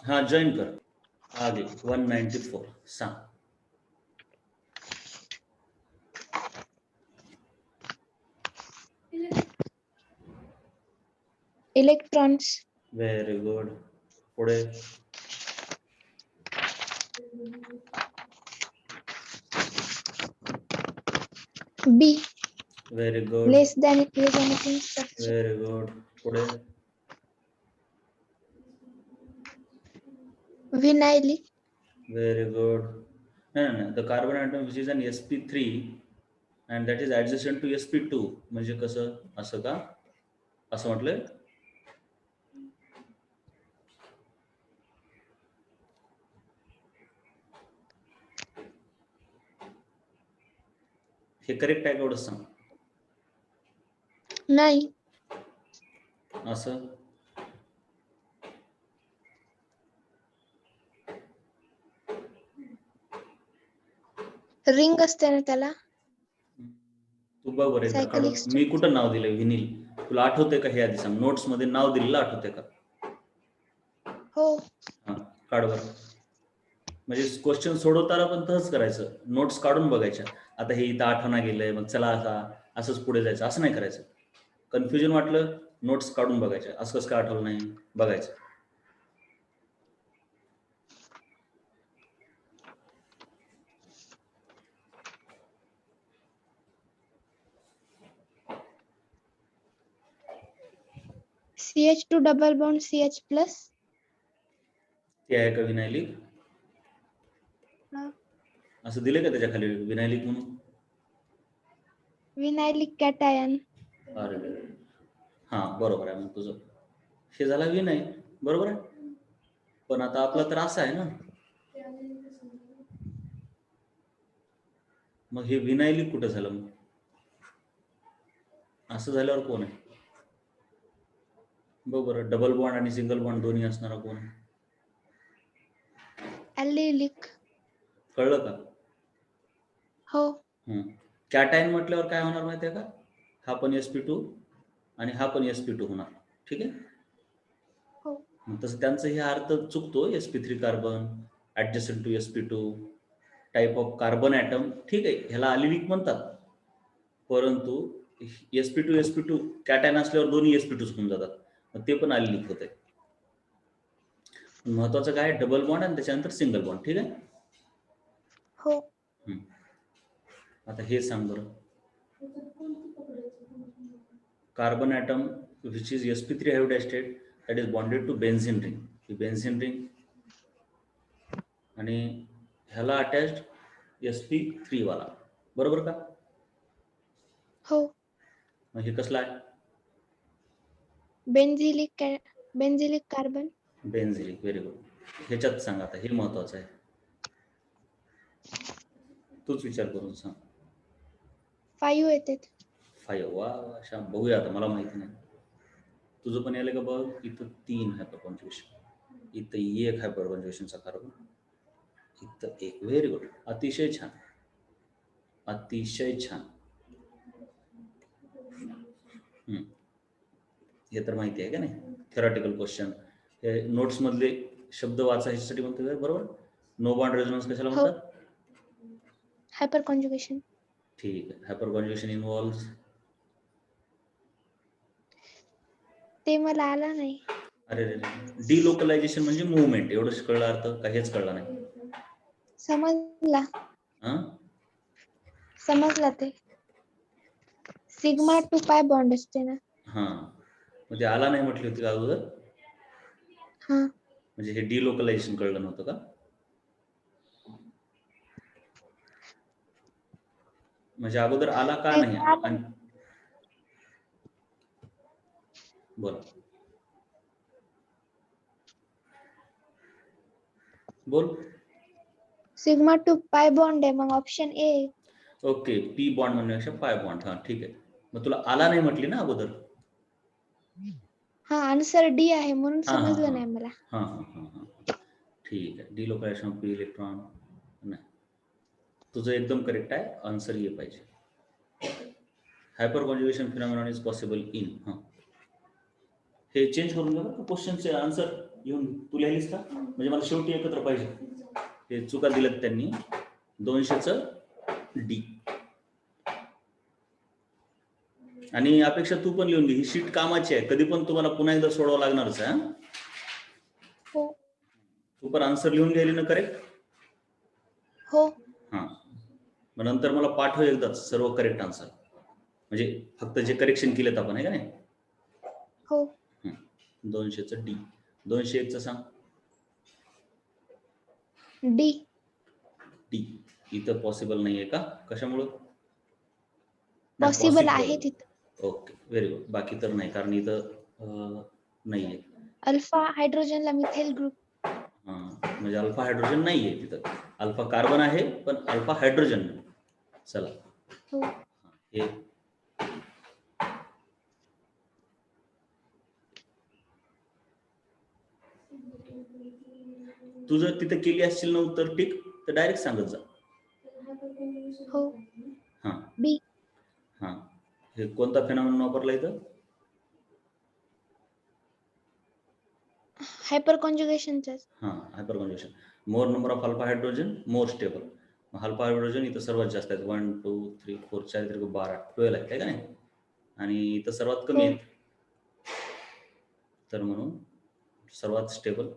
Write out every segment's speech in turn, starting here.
हाँ जॉइन कर आगे 194 सांग. इलेक्ट्रॉन्स. Very good. पुढे B. Very good. Less than structure. Very good. पुढे विनायलिक. Very good. नाही the carbon atom which is an sp3 and that is adjacent to sp2 म्हणजे कसं असं का असं म्हटलंय. हे करेक्ट आहे का एवढंच सांग. नाही. असं रिंग असते ना त्याला. तू बघ बरं एकदा काढून. सायकलिक मी कुठं नाव दिलंय व्हिनिल तुला आठवतंय का हे आधी सांग. नोट्स मध्ये नाव दिलेलं आठवतंय का. हो. हां काढ बरं. म्हणजे क्वेश्चन सोडवताना पण तसंच करायचं. नोट्स काढून बघायच्या. आता हे इथं आठवणा गेलंय मग चला आता असंच पुढे जायचं असं नाही करायचं. कन्फ्युजन वाटलं नोट्स काढून बघायच्या. असं कसं काय आठवलं नाही बघायचं. CH2 double bond CH plus. ते आहे का विनायलिक. असं दिलं का त्याच्या खाली विनायलिक म्हणून. Vinylic cation. अरे हां बरोबर आहे. मग तुझं हे झाला विनाईल बरोबर आहे. पण आता आपला तर असा आहे ना. मग हे विनायलिक कुठं झालं मग. असं झाल्यावर कोण आहे बघ बरं. डबल बॉन्ड आणि सिंगल बॉन्ड दोन्ही असणारा कोण आहे. ॲलिलिक. कळलं का. हो. कॅटायन म्हटल्यावर काय होणार माहिती आहे का. हा पण sp2 आणि हा पण sp2 होणार. ठीक आहे. हो. मग तसं त्यांचं हे अर्थ चुकतो. sp3 carbon adjacent to sp2 type of carbon atom. ठीक आहे ह्याला अलिलिक म्हणतात. परंतु sp2 कॅटायन असल्यावर दोन्ही sp2 होऊन जातात. मग ते पण अलिलिक होत आहे. महत्वाचं काय डबल बॉन्ड आणि त्याच्यानंतर सिंगल बॉन्ड. ठीक आहे. हो. आता हे सांग बरं. Carbon atom which is sp3 हायड्रोडायस्टेट that is bonded to benzene ring. ही बेन्झिन रिंग आणि ह्याला अटॅच्ड sp3 वाला बरोबर का. हो. मग हे कसलं आहे. Benzylic carbon. Benzylic. Very good. ह्याच्यात सांग आता हे महत्वाचं आहे. तूच विचार करून सांग. 5 येतात. 5 वा वा बघूया आता मला माहिती नाही. तुझं पण यायला का बघ. इथं 3 हायपर कॉन्ज्युगेशन. इथं 1 हायपर कॉन्ज्युगेशनचा कार्बन. इथं 1. Very good. अतिशय छान अतिशय छान. हे तर माहिती आहे का नाही. Theoretical question. हे नोट्स मधले शब्द वाचायसाठी म्हणतो बरोबर. नो बॉन्ड रेझोनन्स कशाला हो. म्हणतात. Hyper conjugation. ठीक आहे. Hyper conjugation involves. ते मला आला नाही. अरे डिलोकलायझेशन म्हणजे मुवमेंट. एवढंच कळलं अर्थ का हेच कळलं नाही. समजला. हां समजला ते. सिग्मा 2 पाय बॉन्ड असते ना. हां मग ते आला नाही म्हटली होती का अगोदर. हां. म्हणजे हे डिलोकलायझेशन कळलं नव्हतं का. म्हणजे अगोदर आला का ते नाही. आणि बोला बोल. सिग्मा 2 पाय बॉन्ड आहे मग option A. Okay. P bond म्हणण्यापेक्षा पाय बॉन्ड. हां ठीक आहे. मग तुला आला नाही म्हटली ना अगोदर. हा आन्सर डी आहे म्हणून हां हां समजलं हां नाही मला. हां हां हां हां ठीक आहे. डिलोकलायझेशन ऑफ पी इलेक्ट्रॉन. नाही तुझं एकदम करेक्ट आहे. आन्सर ये पाहिजे. Hyper conjugation phenomenon is possible in. हां हे चेंज करून घ्या बरं क्वेश्चनचे आन्सर. येऊन तू लिहिलीस का? म्हणजे मला शेवटी एकत्र पाहिजे. ते चुका दिल्यात त्यांनी. 200चं डी. आणि अपेक्षा तू पण लिहून घे, ही शीट कामाची आहे, कधी पण तुम्हाला पुन्हा एकदा सोडवावं लागणारच आहे. हो तू पण आन्सर लिहून घ्यायली ना करेक्ट? हो हां, मग नंतर मला पाठव एकदाच सर्व करेक्ट आन्सर, म्हणजे फक्त जे करेक्शन केलेत आपण, आहे का नाही? हो 200चं डी. 201चं सांग. डी. डी इथं पॉसिबल नाहीये का? कशामुळं? पॉसिबल आहे तिथं. Okay, very good. बाकी तर नाही, कारण इथं नाहीये. अल्फा हायड्रोजनला मिथाइल ग्रुप. म्हणजे अल्फा हायड्रोजन नाहीये तिथं. अल्फा कार्बन आहे पण अल्फा हायड्रोजन नाही. चला, हो हे तू जर तिथे केली असशील ना उत्तर टिक, तर डायरेक्ट सांगत जा. हो हां बी. हां, हे कोणता फेनॉमेनॉन वापरला इथं? हायपर कॉन्जुगेशनचा. हां, hyper conjugation. More number of alpha hydrogen more stable. Alpha hydrogen इथं सर्वात जास्त आहेत, 1 2 3 4 4 3 12 12 आहेत, आहे का नाही? आणि इथं सर्वात कमी आहेत, तर म्हणून सर्वात स्टेबल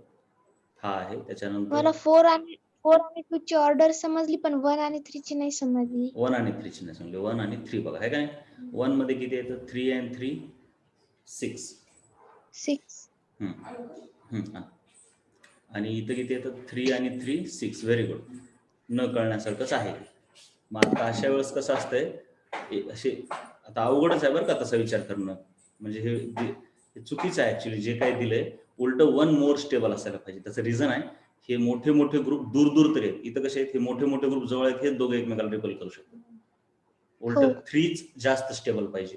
हा आहे. त्याच्यानंतर मला 4 आणि 2 ची ऑर्डर समजली, पण 1 आणि 3 ची नाही समजली. 1 आणि 3 ची नाही समजली. 1 आणि 3 बघा, आहे का नाही? 1 मध्ये किती येतं? 3 and 3 6. 6. आणि इथं किती येतं? 3 आणि 3 6. Very good. न कळण्यासारखंच आहे. मग आता अशा वेळेस कसं असतंय, असे आता अवघडच आहे बरं का तसा विचार करणं, म्हणजे हे चुकीचं आहे ऍक्च्युली. जे काही दिलंय उलट 1 मोर स्टेबल असायला पाहिजे. त्याचं रिझन आहे, हे मोठे मोठे ग्रुप दूर दूर तरी आहेत, इथं कसे आहेत, हे मोठे मोठे ग्रुप जवळ आहेत, हे दोघे एकमेकाला रिपल करू शकतात. उलट 3च जास्त स्टेबल पाहिजे,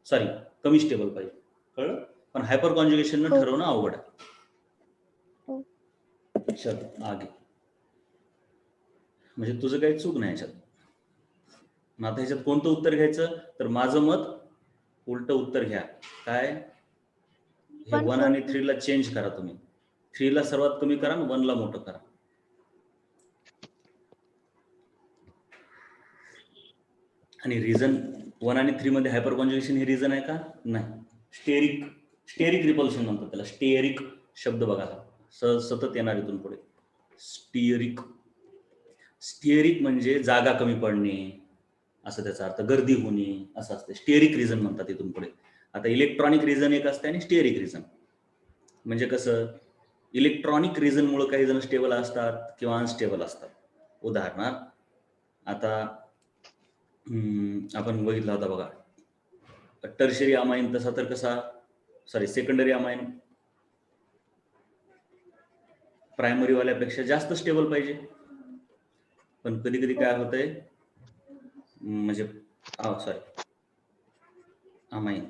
सॉरी कमी स्टेबल पाहिजे. कळलं? पण हायपर कॉन्जुगेशन हो. ठरवणं अवघड आहे. हो. चल आगे. म्हणजे तुझं काही चूक नाही ह्याच्यात. मग आता ह्याच्यात कोणतं उत्तर घ्यायचं? तर माझं मत उलट उत्तर घ्या. काय? हे 1 आणि 3 ला चेंज करा तुम्ही. 3 ला सर्वात कमी करा आणि 1 ला मोठं करा. आणि रिझन 1 आणि 3 मध्ये हायपर कॉन्जुगेशन हे रिझन आहे का? नाही. स्टेरिक रिपल्शन म्हणतात त्याला. स्टेरिक शब्द बघा, सतत येणार इथून पुढे. स्टेरिक म्हणजे जागा कमी पडणे, असं त्याचा अर्थ, गर्दी होणे असं असतं. स्टेरिक रिझन म्हणतात इथून पुढे. आता इलेक्ट्रॉनिक रिझन एक असते आणि स्टेरिक रिझन म्हणजे कसं, इलेक्ट्रॉनिक रिझनमुळे काही जण स्टेबल असतात किंवा अनस्टेबल असतात. उदाहरणार्थ आता आपण बघितला होता बघा, टर्शरी अमाइन, तसा तर कसा, सॉरी सेकंडरी अमाइन प्रायमरी वाल्यापेक्षा जास्त स्टेबल पाहिजे. पण कधी कधी काय होतंय, म्हणजे सॉरी अमाइन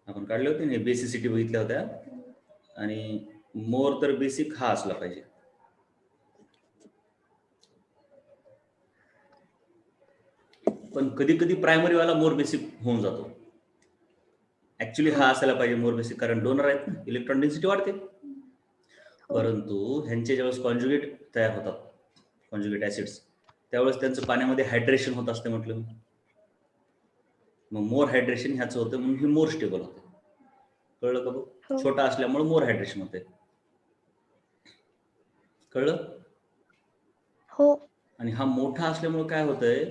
आपण काढले होते ना, बेसिसिटी बघितल्या होत्या, आणि मोर तर बेसिक हा असला पाहिजे. पण कधी कधी प्रायमरी वाला मोर बेसिक होऊन जातो. ऍक्च्युली हा असायला पाहिजे मोर बेसिक, कारण डोनर आहेत ना, इलेक्ट्रॉन डेन्सिटी वाढते. परंतु ह्यांचे ज्यावेळेस कॉन्जुगेट तयार होतात, कॉन्जुगेट ऍसिड्स, त्यावेळेस त्यांचं पाण्यामध्ये हायड्रेशन होत असते म्हटलं मी. मग मोर हायड्रेशन ह्याचं होतं म्हणून हे मोर स्टेबल होतं. कळलं का बघ? छोटा असल्यामुळे मोर हायड्रेशन होते. कळलं? हो. आणि हा मोठा असल्यामुळे काय होतंय,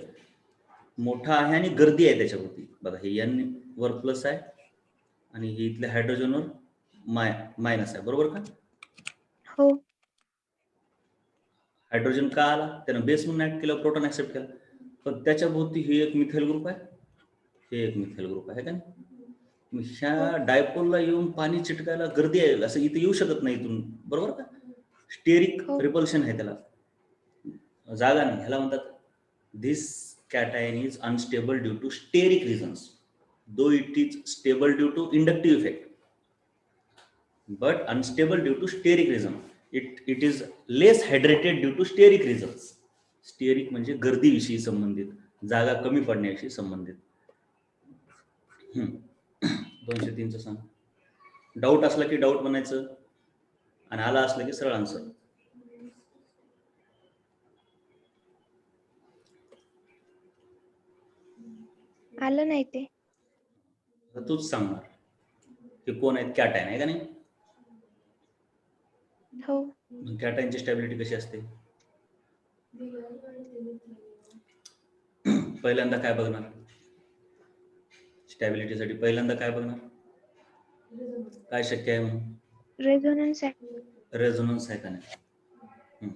मोठा आहे आणि गर्दी आहे त्याच्यावरती. बघा हे एन वर प्लस आहे आणि हे इथल्या हायड्रोजनवर मायनस आहे, बरोबर का? हो. हायड्रोजन का आला? त्यानं बेस म्हणून ऍक्ट केलं, प्रोटॉन ऍक्सेप्ट केला. पण त्याच्या भोवती हे एक मिथाइल ग्रुप आहे, हे एक मिथाइल ग्रुप आहे का नाही? ह्या डायपोलला येऊन पाणी चिटकायला गर्दी आहे, असं इथे येऊ शकत नाही इथून, बरोबर का? स्टेरिक रिपल्शन आहे त्याला, जागा नाही. ह्याला म्हणतात दिस cation is unstable due to steric reasons, though it is stable due to inductive effect, but unstable due to steric reason. It is less hydrated due to steric reasons. Steric म्हणजे गर्दीविषयी संबंधित, जागा कमी पडण्याविषयी संबंधित. 203चं सांग. डाऊट असला की doubt म्हणायचं आणि आला असलं की सरळ आन्सर. आलं नाही ते. तर तूच सांगणार हे कोण आहेत, कॅटायन आहे का नाही. हो. कॅटायनची स्टॅबिलिटी कशी असते? पहिल्यांदा काय बघणार स्टॅबिलिटीसाठी? पहिल्यांदा काय बघणार? काय शक्य आहे म्हणून? रेझोनन्स आहे. रेझोनन्स आहे का नाही.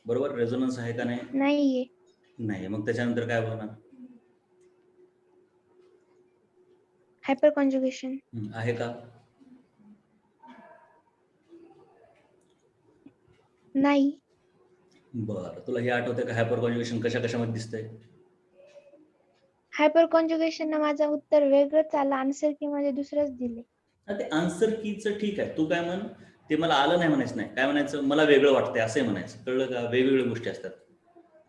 बरोबर, रेझोनन्स आहे का नाही? नाहीये. नाही. मग त्याच्यानंतर काय बघणार? Hyper conjugation. आहे का? नाही. बरं, तुला हे आठवतंय का हायपर कॉन्जुगेशन कशा कशामध्ये दिसतंय? हायपर कॉन्जुगेशन माझं उत्तर वेगळंच आलं, आन्सर की मध्ये दुसरंच दिले. ते आन्सर कीचं ठीक आहे, तू काय म्हण, ते मला आलं नाही म्हणायचं नाही. काय म्हणायचं? मला वेगळं वाटतंय असंही म्हणायचं. कळलं का? वेगवेगळ्या गोष्टी असतात.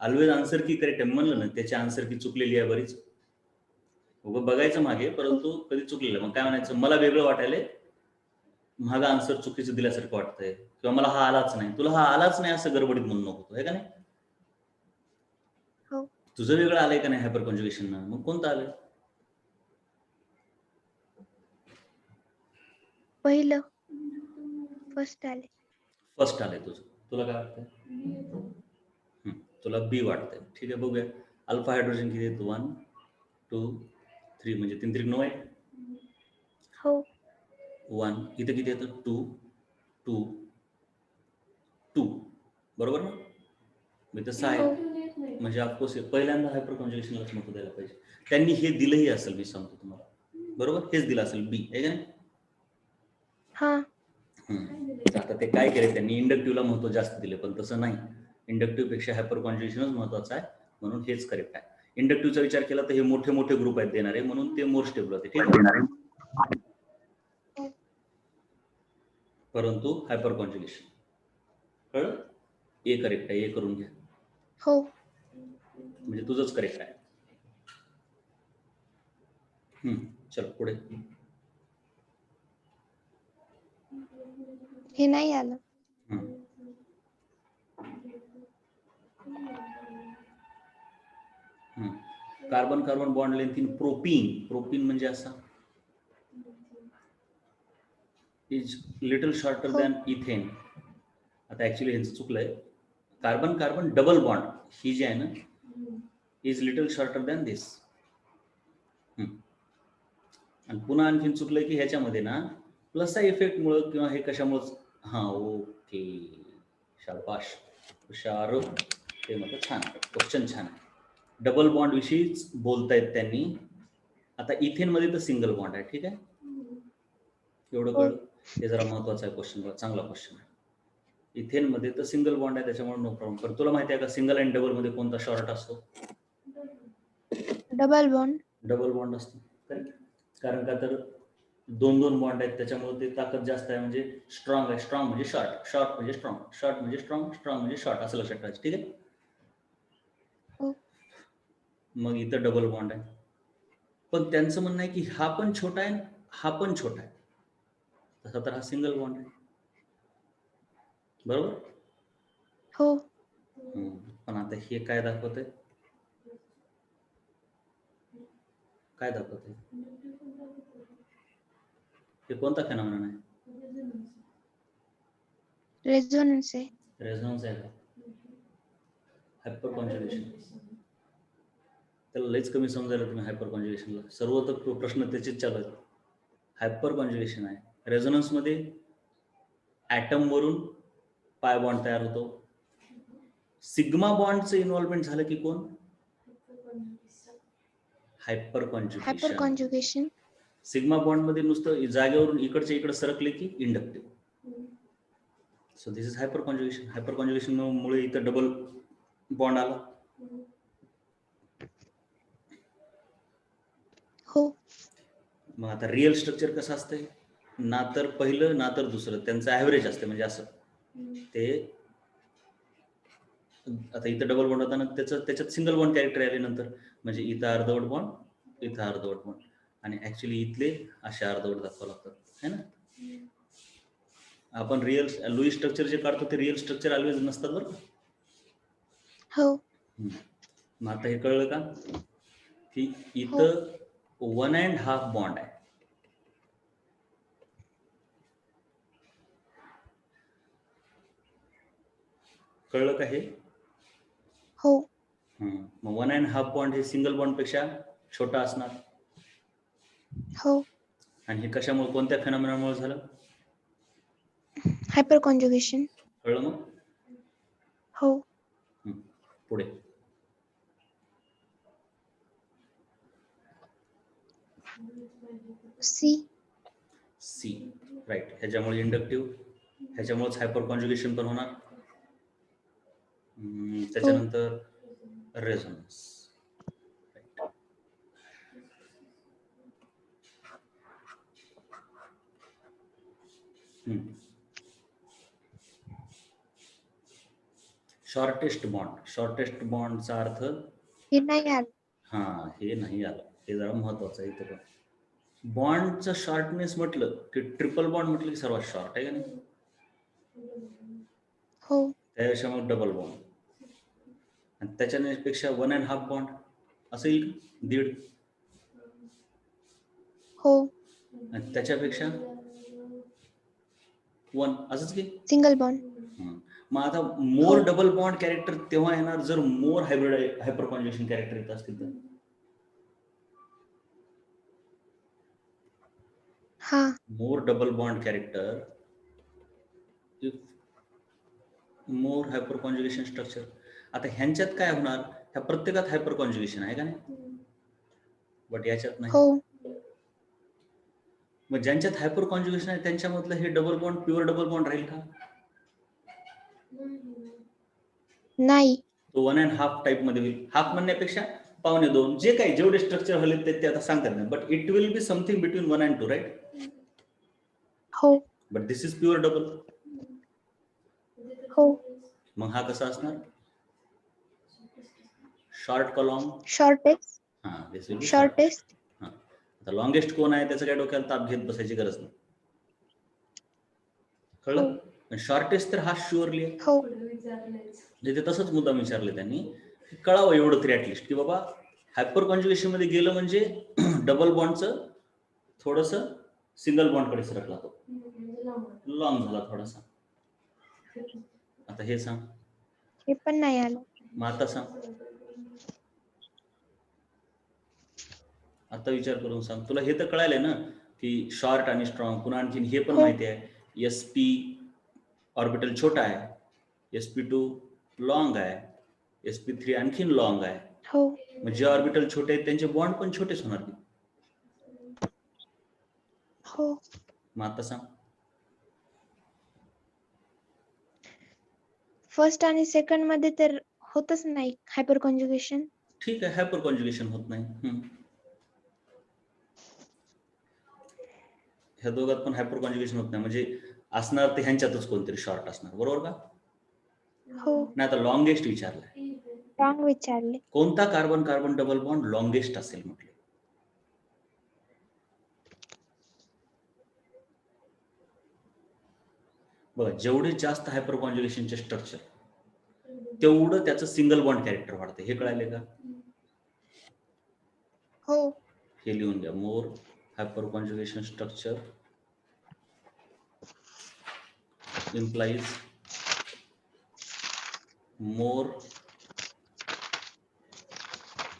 ऑलवेज आन्सर की करेक्ट आहे म्हणलं ना, त्याची आन्सर की चुकलेली आहे बरीच. उगं बघायचं मागे, परंतु कधी चुकलेलं. मग काय म्हणायचं? मला वेगळं वाटायलंय, माझा आन्सर चुकीचं दिल्यासारखं वाटतंय, किंवा मला हा आलाच नाही. तुला हा आलाच नाही असं गडबडीत म्हणू नको, आहे का नाही? हो. तुझं वेगळं आलंय का नाही हायपर कॉन्जुगेशन? मग कोणतं आलंय? पहिलं, फर्स्ट आले. फर्स्ट आलंय तुझं. तुला काय वाटतंय? तुला बी वाटतंय. ठीक आहे, बघूया. अल्फा हायड्रोजन किती आहेत? 1 2 3, म्हणजे 3 3 9 आहे. हो. 1 इथं किती येतं? 2 2 2, बरोबर ना? मी तर 6 हो. आहे. म्हणजे ऑफकोर्स पहिल्यांदा हायपर कॉन्जुगेशनलाच महत्व द्यायला पाहिजे. त्यांनी हे दिलंही असेल, मी सांगतो तुम्हाला. बरोबर, हेच दिलं असेल बी, आहे का नाही? हा. आता ते काय केले त्यांनी, इंडक्टिव्हला महत्व जास्त दिले, पण तसं नाही. इंडक्टिव्ह पेक्षा हायपर कॉन्जुगेशनच महत्वाचं आहे, म्हणून हेच करेक्ट आहे. इंडक्टिव्हचा विचार केला तर हे मोठे मोठे ग्रुप आहेत देणारे, म्हणून ते मोर स्टेबल होते. ठीक आहे, परंतु हायपर कॉन्जुगेशन कळलं? ए करेक्ट आहे, ए करून घ्या. हो. म्हणजे तुझंच करेक्ट आहे. चल पुढे. हे नाही आलं. Carbon carbon bond length in propene. Propene म्हणजे असा इज लिटल शॉर्टर हो. Than ethane. आता ऍक्च्युली ह्यांचं चुकलंय. कार्बन कार्बन डबल बॉन्ड ही जी आहे ना, इज लिटल शॉर्टर दॅन दिस. आणि पुन्हा आणखीन चुकलंय की ह्याच्यामध्ये ना प्लसचा इफेक्टमुळं किंवा हे कशामुळं. ओके, शाबाश, हुशार. ते म्हटलं छान, क्वेश्चन छान आहे. डबल बॉन्ड विषयीच बोलतायत त्यांनी. आता इथेनमध्ये तर सिंगल बॉन्ड आहे. ठीक आहे, एवढं हो. कळलं. हे जरा महत्वाचं आहे क्वेश्चन, चांगला क्वेश्चन आहे. इथेनमध्ये तर सिंगल बॉन्ड आहे, त्याच्यामुळे नो प्रॉब्लेम. पण तुला माहिती आहे का सिंगल आणि डबल मध्ये कोणता शॉर्ट असतो? Double bond. डबल बॉन्ड असतो, कारण का तर 2 बॉन्ड आहेत, त्याच्यामुळे ते ताकद जास्त आहे, म्हणजे स्ट्रॉंग आहे. स्ट्रॉंग म्हणजे शॉर्ट, शॉर्ट म्हणजे स्ट्रॉंग, शॉर्ट म्हणजे स्ट्रॉंग, स्ट्रॉंग म्हणजे शॉर्ट, असं लक्षात ठेवायचं. ठीक आहे, हो. मग इथं डबल बॉन्ड आहे, पण त्यांचं म्हणणं आहे की हा पण छोटा आहे, हा पण छोटा आहे. तसा तर हा सिंगल बॉन्ड आहे, बरोबर? हो. पण आता हे काय दाखवतंय? काय दाखवतंय? हे कोणता फेनॉमेनॉन आहे? रेझोनन्स आहे. रेझोनन्स आहे का? Hyper conjugation. त्याला लईच कमी समजायला तुम्ही हायपर कॉन्जुगेशनला. सर्व तर प्रश्न त्याचेच चालू आहेत. हायपर कॉन्जुगेशन आहे. रेझोनन्समध्ये ॲटम वरून पाय बॉन्ड तयार होतो. सिग्मा बॉन्डचं इन्व्हॉल्वमेंट झालं की कोण? Hyper hyperconjugation. Conjugation. Sigma बॉन्डमध्ये नुसतं जागेवरून इकडच्या इकडे सरकले की inductive. So this is hyperconjugation. Hyperconjugation मुळे इथं डबल बॉन्ड आला. हो. मग आता रिअल स्ट्रक्चर कसं असतंय? ना तर पहिलं ना तर दुसरं, त्यांचं ॲव्हरेज असते. म्हणजे असं ते आता इथं डबल बॉन्ड होताना त्याच्यात सिंगल बॉन्ड कॅरेक्टर आले नंतर, म्हणजे इथं अर्धवट बॉन्ड, इथं अर्धवट बॉन्ड, आणि ऍक्च्युली इथले असे अर्धवट दाखवावं लागतात, है ना? आपण रिअल लुईस स्ट्रक्चर जे काढतो ते रिअल स्ट्रक्चर ऑलवेज नसतात बरं का. हो मग आता हे कळलं का की हो इथं 1.5 बॉन्ड आहे. कळलं का हे? हो मग 1.5 बॉन्ड हे सिंगल बॉन्ड पेक्षा छोटा असणार. हो आणि हे कशामुळे, कोणत्या फेनॉमेनामुळे झालं? Hyperconjugation. कळलं मग? हो पुढे सी. C right. ह्याच्यामुळे इंडक्टिव्ह, ह्याच्यामुळेच हायपर कॉन्जुगेशन पण होणार. त्याच्यानंतर रेझोनन्स. Shortest bond. शॉर्टेस्ट बॉन्डचा अर्थ हे नाही आलं. हे नाही आलं. हे जरा महत्वाचं आहे इथं. पण बॉन्डचं शॉर्टनेस म्हटलं की ट्रिपल बॉन्ड म्हटलं की सर्वात शॉर्ट आहे का नाही. हो त्यापेक्षा मग डबल बॉन्ड, आणि त्याच्यापेक्षा 1.5 बॉन्ड असं येईल, 1.5. हो आणि त्याच्यापेक्षा 1 असंच की. Single bond. मग आता मोर डबल बॉन्ड कॅरेक्टर तेव्हा येणार जर more hybrid hyperconjugation character येत असतील तर. हा more double bond character if more hyperconjugation structure. आता ह्यांच्यात काय होणार, ह्या प्रत्येकात हायपर कॉन्जुगेशन आहे का नाही, बट याच्यात नाही. हो मग ज्यांच्यात हायपर कॉन्जुगेशन आहे त्यांच्यामधलं हे double bond pure double bond राहील का? नाही. तो 1.5 टाईप मध्ये होईल. हाफ म्हणण्यापेक्षा 1.25, जे काही जेवढे स्ट्रक्चर हले ते आता सांगतात नाही, but it will be something between 1 and 2, right. हो but this is pure double. हो मग हा कसा असणार? शॉर्ट का long? Shortest. This will be short. Shortest. आता लॉंगेस्ट कोण आहे त्याचं काय डोक्याला ताप घेत बसायची गरज नाही. कळलं? पण शॉर्टेस्ट तर हा शुअरली आहे. हो म्हणजे ते तसंच मुद्दाम विचारले त्यांनी, कळावं एवढं तरी ऍटलिस्ट की बाबा हायपर कॉन्जुगेशन मध्ये गेलं म्हणजे डबल बॉन्डचं थोडंसं सिंगल बॉन्डकडे सरकला, तो लॉंग झाला थोडासा. आता हे सांग. हे पण नाही आलं. मग आता सांग. आता विचार करून सांग. तुला हे तर कळायलंय ना की शॉर्ट आणि स्ट्रॉंग. पुन्हा आणखीन हे पण हो. माहिती आहे, SP ऑर्बिटल छोटा आहे, SP2 लॉंग आहे, SP3 आणखीन लॉंग आहे. हो मग जे ऑर्बिटल छोटे आहेत त्यांचे बॉन्ड पण छोटेच होणार की. हो मग आता सांग. फर्स्ट आणि सेकंड मध्ये तर होतच नाही हायपर कॉन्जुगेशन. ठीक आहे, हायपर कॉन्जुगेशन होत नाही. ह्या दोघात पण हायपर कॉन्जुगेशन होत नाही, म्हणजे असणार ते ह्यांच्यातच कोणतरी शॉर्ट असणार, बरोबर का? हो नाही, आता लॉंगेस्ट विचारलाय. रॉंग विचारले. कोणता carbon carbon double bond longest असेल म्हटलं? बघा, जेवढे जास्त हायपर कॉन्जुगेशनचे स्ट्रक्चर तेवढं त्याचं सिंगल बॉन्ड कॅरेक्टर वाढते. हे कळाले का? हो हे लिहून घ्या. More hyperconjugation structure implies more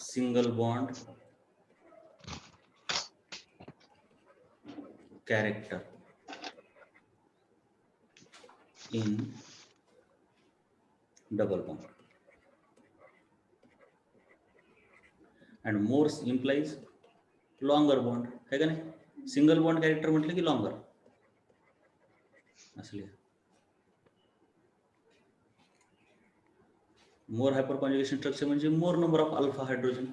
single bond character in double bond, and more implies longer bond. है का नाही? सिंगल बॉन्ड कॅरेक्टर म्हटलं की लॉंगर असले. मोर हायपर कॉन्जुगेशन स्ट्रक्चर म्हणजे मोर नंबर ऑफ अल्फा हायड्रोजन.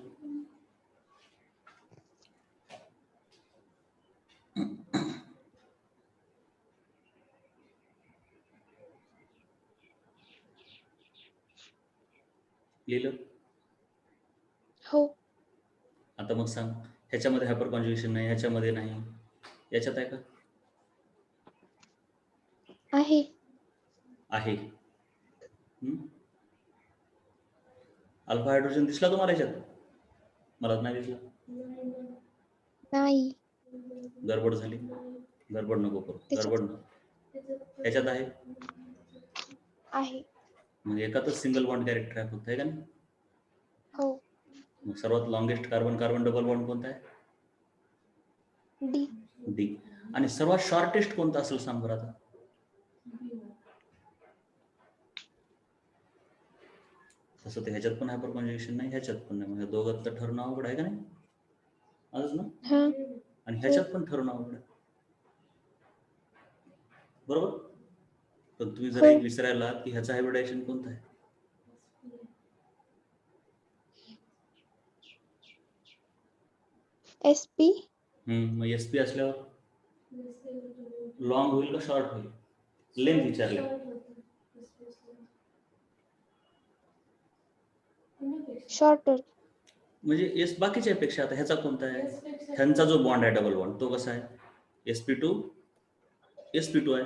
लिहिलं? हो आता मग सांग, ह्याच्यामध्ये हायपर कॉन्जुगेशन नाही, ह्याच्यामध्ये नाही, याच्यात आहे का? आहे. आहे. अल्फा हायड्रोजन दिसला तुम्हाला याच्यात? मला नाही दिसला. नाही. गडबड झाली. गडबड नको करू. त्याच्यात गडबड नको. याच्यात आहे. आहे. मग एकातच सिंगल बॉन्ड कॅरेक्टर आहे फक्त, आहे का नाही? हो. मग सर्वात longest carbon carbon double bond कोणता आहे? डी. डी. आणि सर्वात शॉर्टेस्ट कोणता असेल सांग बरं आता? तसं ते ह्याच्यात पण हायपर कॉन्जुगेशन नाही, ह्याच्यात पण नाही. म्हणजे दोघात तर ठरवणं अवघड आहे का नाही? आजच ना? हा. आणि ह्याच्यात पण ठरवणं अवघड आहे. बरोबर? पण तुम्ही जर हो. एक विचारायला की ह्याचं हायब्रिडायझेशन कोणतं आहे? SP. मग SP असल्यावर लॉंग होईल का शॉर्ट होईल? लेंथ विचारली. शॉर्टर. म्हणजे एस बाकीच्या पेक्षा आता ह्याचा कोणता आहे? ह्यांचा जो बॉन्ड आहे डबल बॉन्ड तो कसा आहे? sp2 sp2 आहे.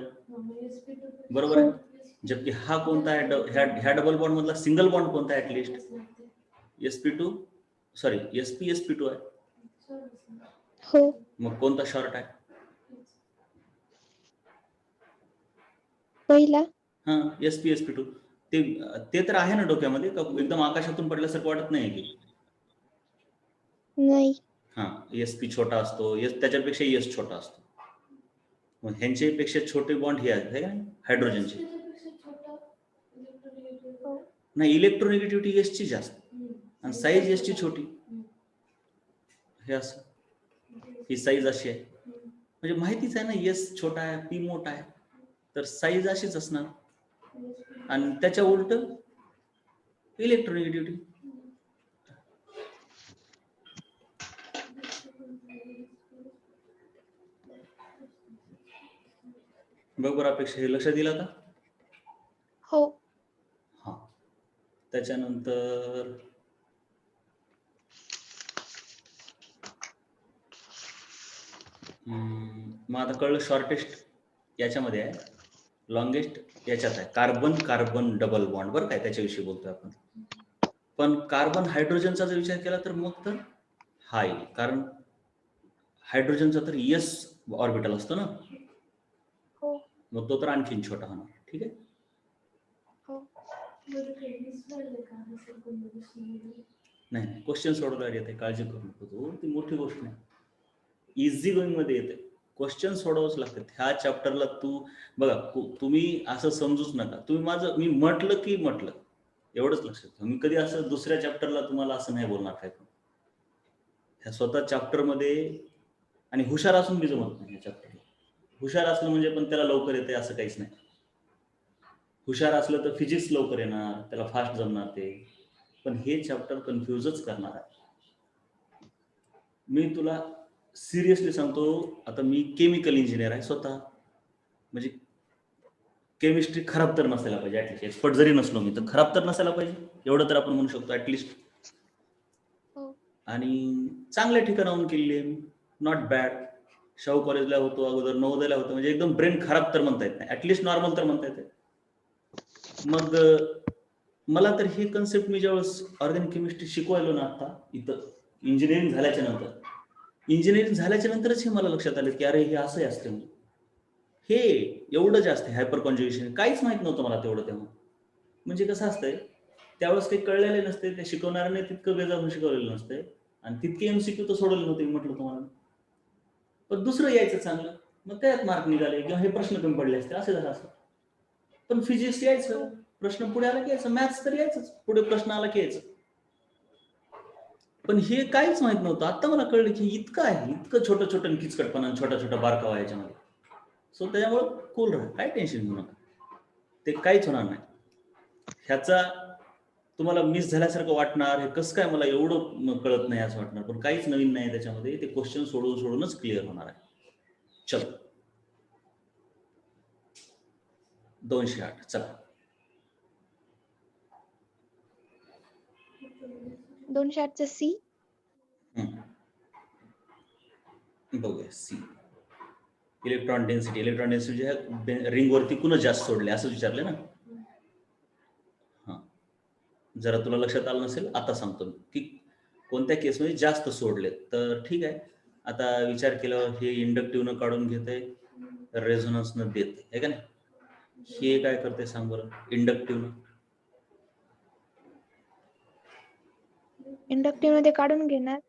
बरोबर आहे. जबकि हा कोणता आहे? ह्या डबल बॉन्ड मधला सिंगल बॉन्ड कोणता आहे ऍटलिस्ट? sp2 सॉरी sp2 आहे. हो. मग कोणता शॉर्ट आहे? पहिला. हा sp2. ते तर आहे ना डोक्यामध्ये का एकदम आकाशातून पडल्यासारखं वाटत नाही की? नाही. हा sp छोटा असतो, त्याच्यापेक्षा s छोटा असतो. मग ह्यांच्यापेक्षा छोटे बॉन्ड हे आहेत का हायड्रोजनचे? नाही, इलेक्ट्रोनेगेटिव्हिटी एसची जास्त आणि साईज एसची छोटी. हे असं ही साईज अशी आहे. म्हणजे माहितीच आहे ना, एस छोटा आहे, पी मोठा आहे, तर साईज अशीच असणार. आणि त्याच्या उलट इलेक्ट्रोनेगेटिव्हिटी. बरोबर अपेक्षा, हे लक्षात दिलं का? हो. हा. त्याच्यानंतर मग आता कळलं शॉर्टेस्ट याच्यामध्ये आहे, लॉंगेस्ट याच्यात आहे. कार्बन कार्बन डबल बॉन्ड बरं काय, त्याच्याविषयी बोलतोय आपण. पण कार्बन हायड्रोजनचा जर विचार केला तर मग तर हा येईल, कारण हायड्रोजनचा तर एस ऑर्बिटल असतो ना, हो. मग तो तर आणखीन छोटा होणार. ठीक आहे. हो. नाही, क्वेश्चन सोडवल्यावर येते, काळजी करू नको तू, ती मोठी गोष्ट नाही. इझी गोईंग मध्ये येते, क्वेश्चन सोडवच लागतात. ह्या चॅप्टरला तू बघा, तुम्ही असं समजूच नका, तुम्ही मी म्हटलं की म्हटलं एवढंच लक्षात ठेवा. मी कधी असं दुसऱ्या चॅप्टरला तुम्हाला असं नाही बोलणार काय. ह्या स्वतः चॅप्टरमध्ये आणि हुशार असून बी जमत नाही. ह्या चॅप्टरला हुशार असलं म्हणजे पण त्याला लवकर येते असं काहीच नाही. हुशार असलं तर फिजिक्स लवकर येणार, त्याला फास्ट जमणार ते, पण हे चॅप्टर कन्फ्युजच करणार आहे. मी तुला सिरियसली सांगतो, आता मी केमिकल इंजिनियर आहे स्वतः, म्हणजे केमिस्ट्री खराब तर नसायला पाहिजे, ऍटलिस्ट एक्सपर्ट जरी नसलो मी तर खराब तर नसायला पाहिजे, एवढं तर आपण म्हणू शकतो ऍटलिस्ट. आणि चांगल्या ठिकाणाहून केलेली आहे, नॉट बॅड. शाहू कॉलेजला होतो अगोदर, नवोदयला होतो, म्हणजे एकदम ब्रेन खराब तर म्हणता येत नाही, ऍटलिस्ट नॉर्मल तर म्हणता येते. मग मला तर हे कन्सेप्ट मी ज्यावेळेस ऑर्गॅनिक केमिस्ट्री शिकवायलो ना आता इथं, इंजिनिअरिंग झाल्याच्या नंतरच हे मला लक्षात आलं की अरे हे असंही असते म्हणून. हे एवढं जास्त हायपर कॉन्ज्युगेशन काहीच माहित नव्हतं मला तेवढं तेव्हा. म्हणजे कसं असतंय, त्यावेळेस काही कळलेलं नसते, त्या शिकवणाऱ्याने तितकं बेजारून शिकवलेलं नसतंय आणि तितके MCQ तर सोडवले नव्हते म्हटलं तुम्हाला. पण दुसरं यायचं चांगलं, मग त्यात मार्क निघाले किंवा हे प्रश्न कमी पडले असते, असे झालं असं. पण फिजिक्स यायचं, प्रश्न पुढे आला की यायचं, मॅथ्स तर यायचंच, पुढे प्रश्न आला की यायचं. पण हे काहीच माहित नव्हतं. आता मला कळलं की इतकं आहे, इतकं छोटं छोटं किचकटपणा, छोटा छोटा बारकावा याच्यामध्ये. सो त्याच्यामुळे कूल राहा, काय टेन्शन घेऊ नका, ते काहीच होणार नाही. ह्याचा तुम्हाला मिस झाल्यासारखं वाटणार, हे कसं काय मला एवढं कळत नाही असं वाटणार, पण काहीच नवीन नाही त्याच्यामध्ये, ते क्वेश्चन सोडवून सोडूनच क्लिअर होणार आहे. चल 208 चला 208 सी. बघूया सी. इलेक्ट्रॉन डेन्सिटी ह्या रिंग वरती कुणा जास्त सोडले असं विचारले ना. हा, जरा तुला लक्षात आलं नसेल आता सांगतो मी की कोणत्या केसमध्ये जास्त सोडले. तर ठीक आहे, आता विचार केल्यावर हे इंडक्टिव्हनं काढून घेते, रेझोनन्सनं देते, आहे का नाही. हे काय करते सांग बरं, इंडक्टिव्हनं. इंडक्टिव्ह मध्ये काढून घेणार,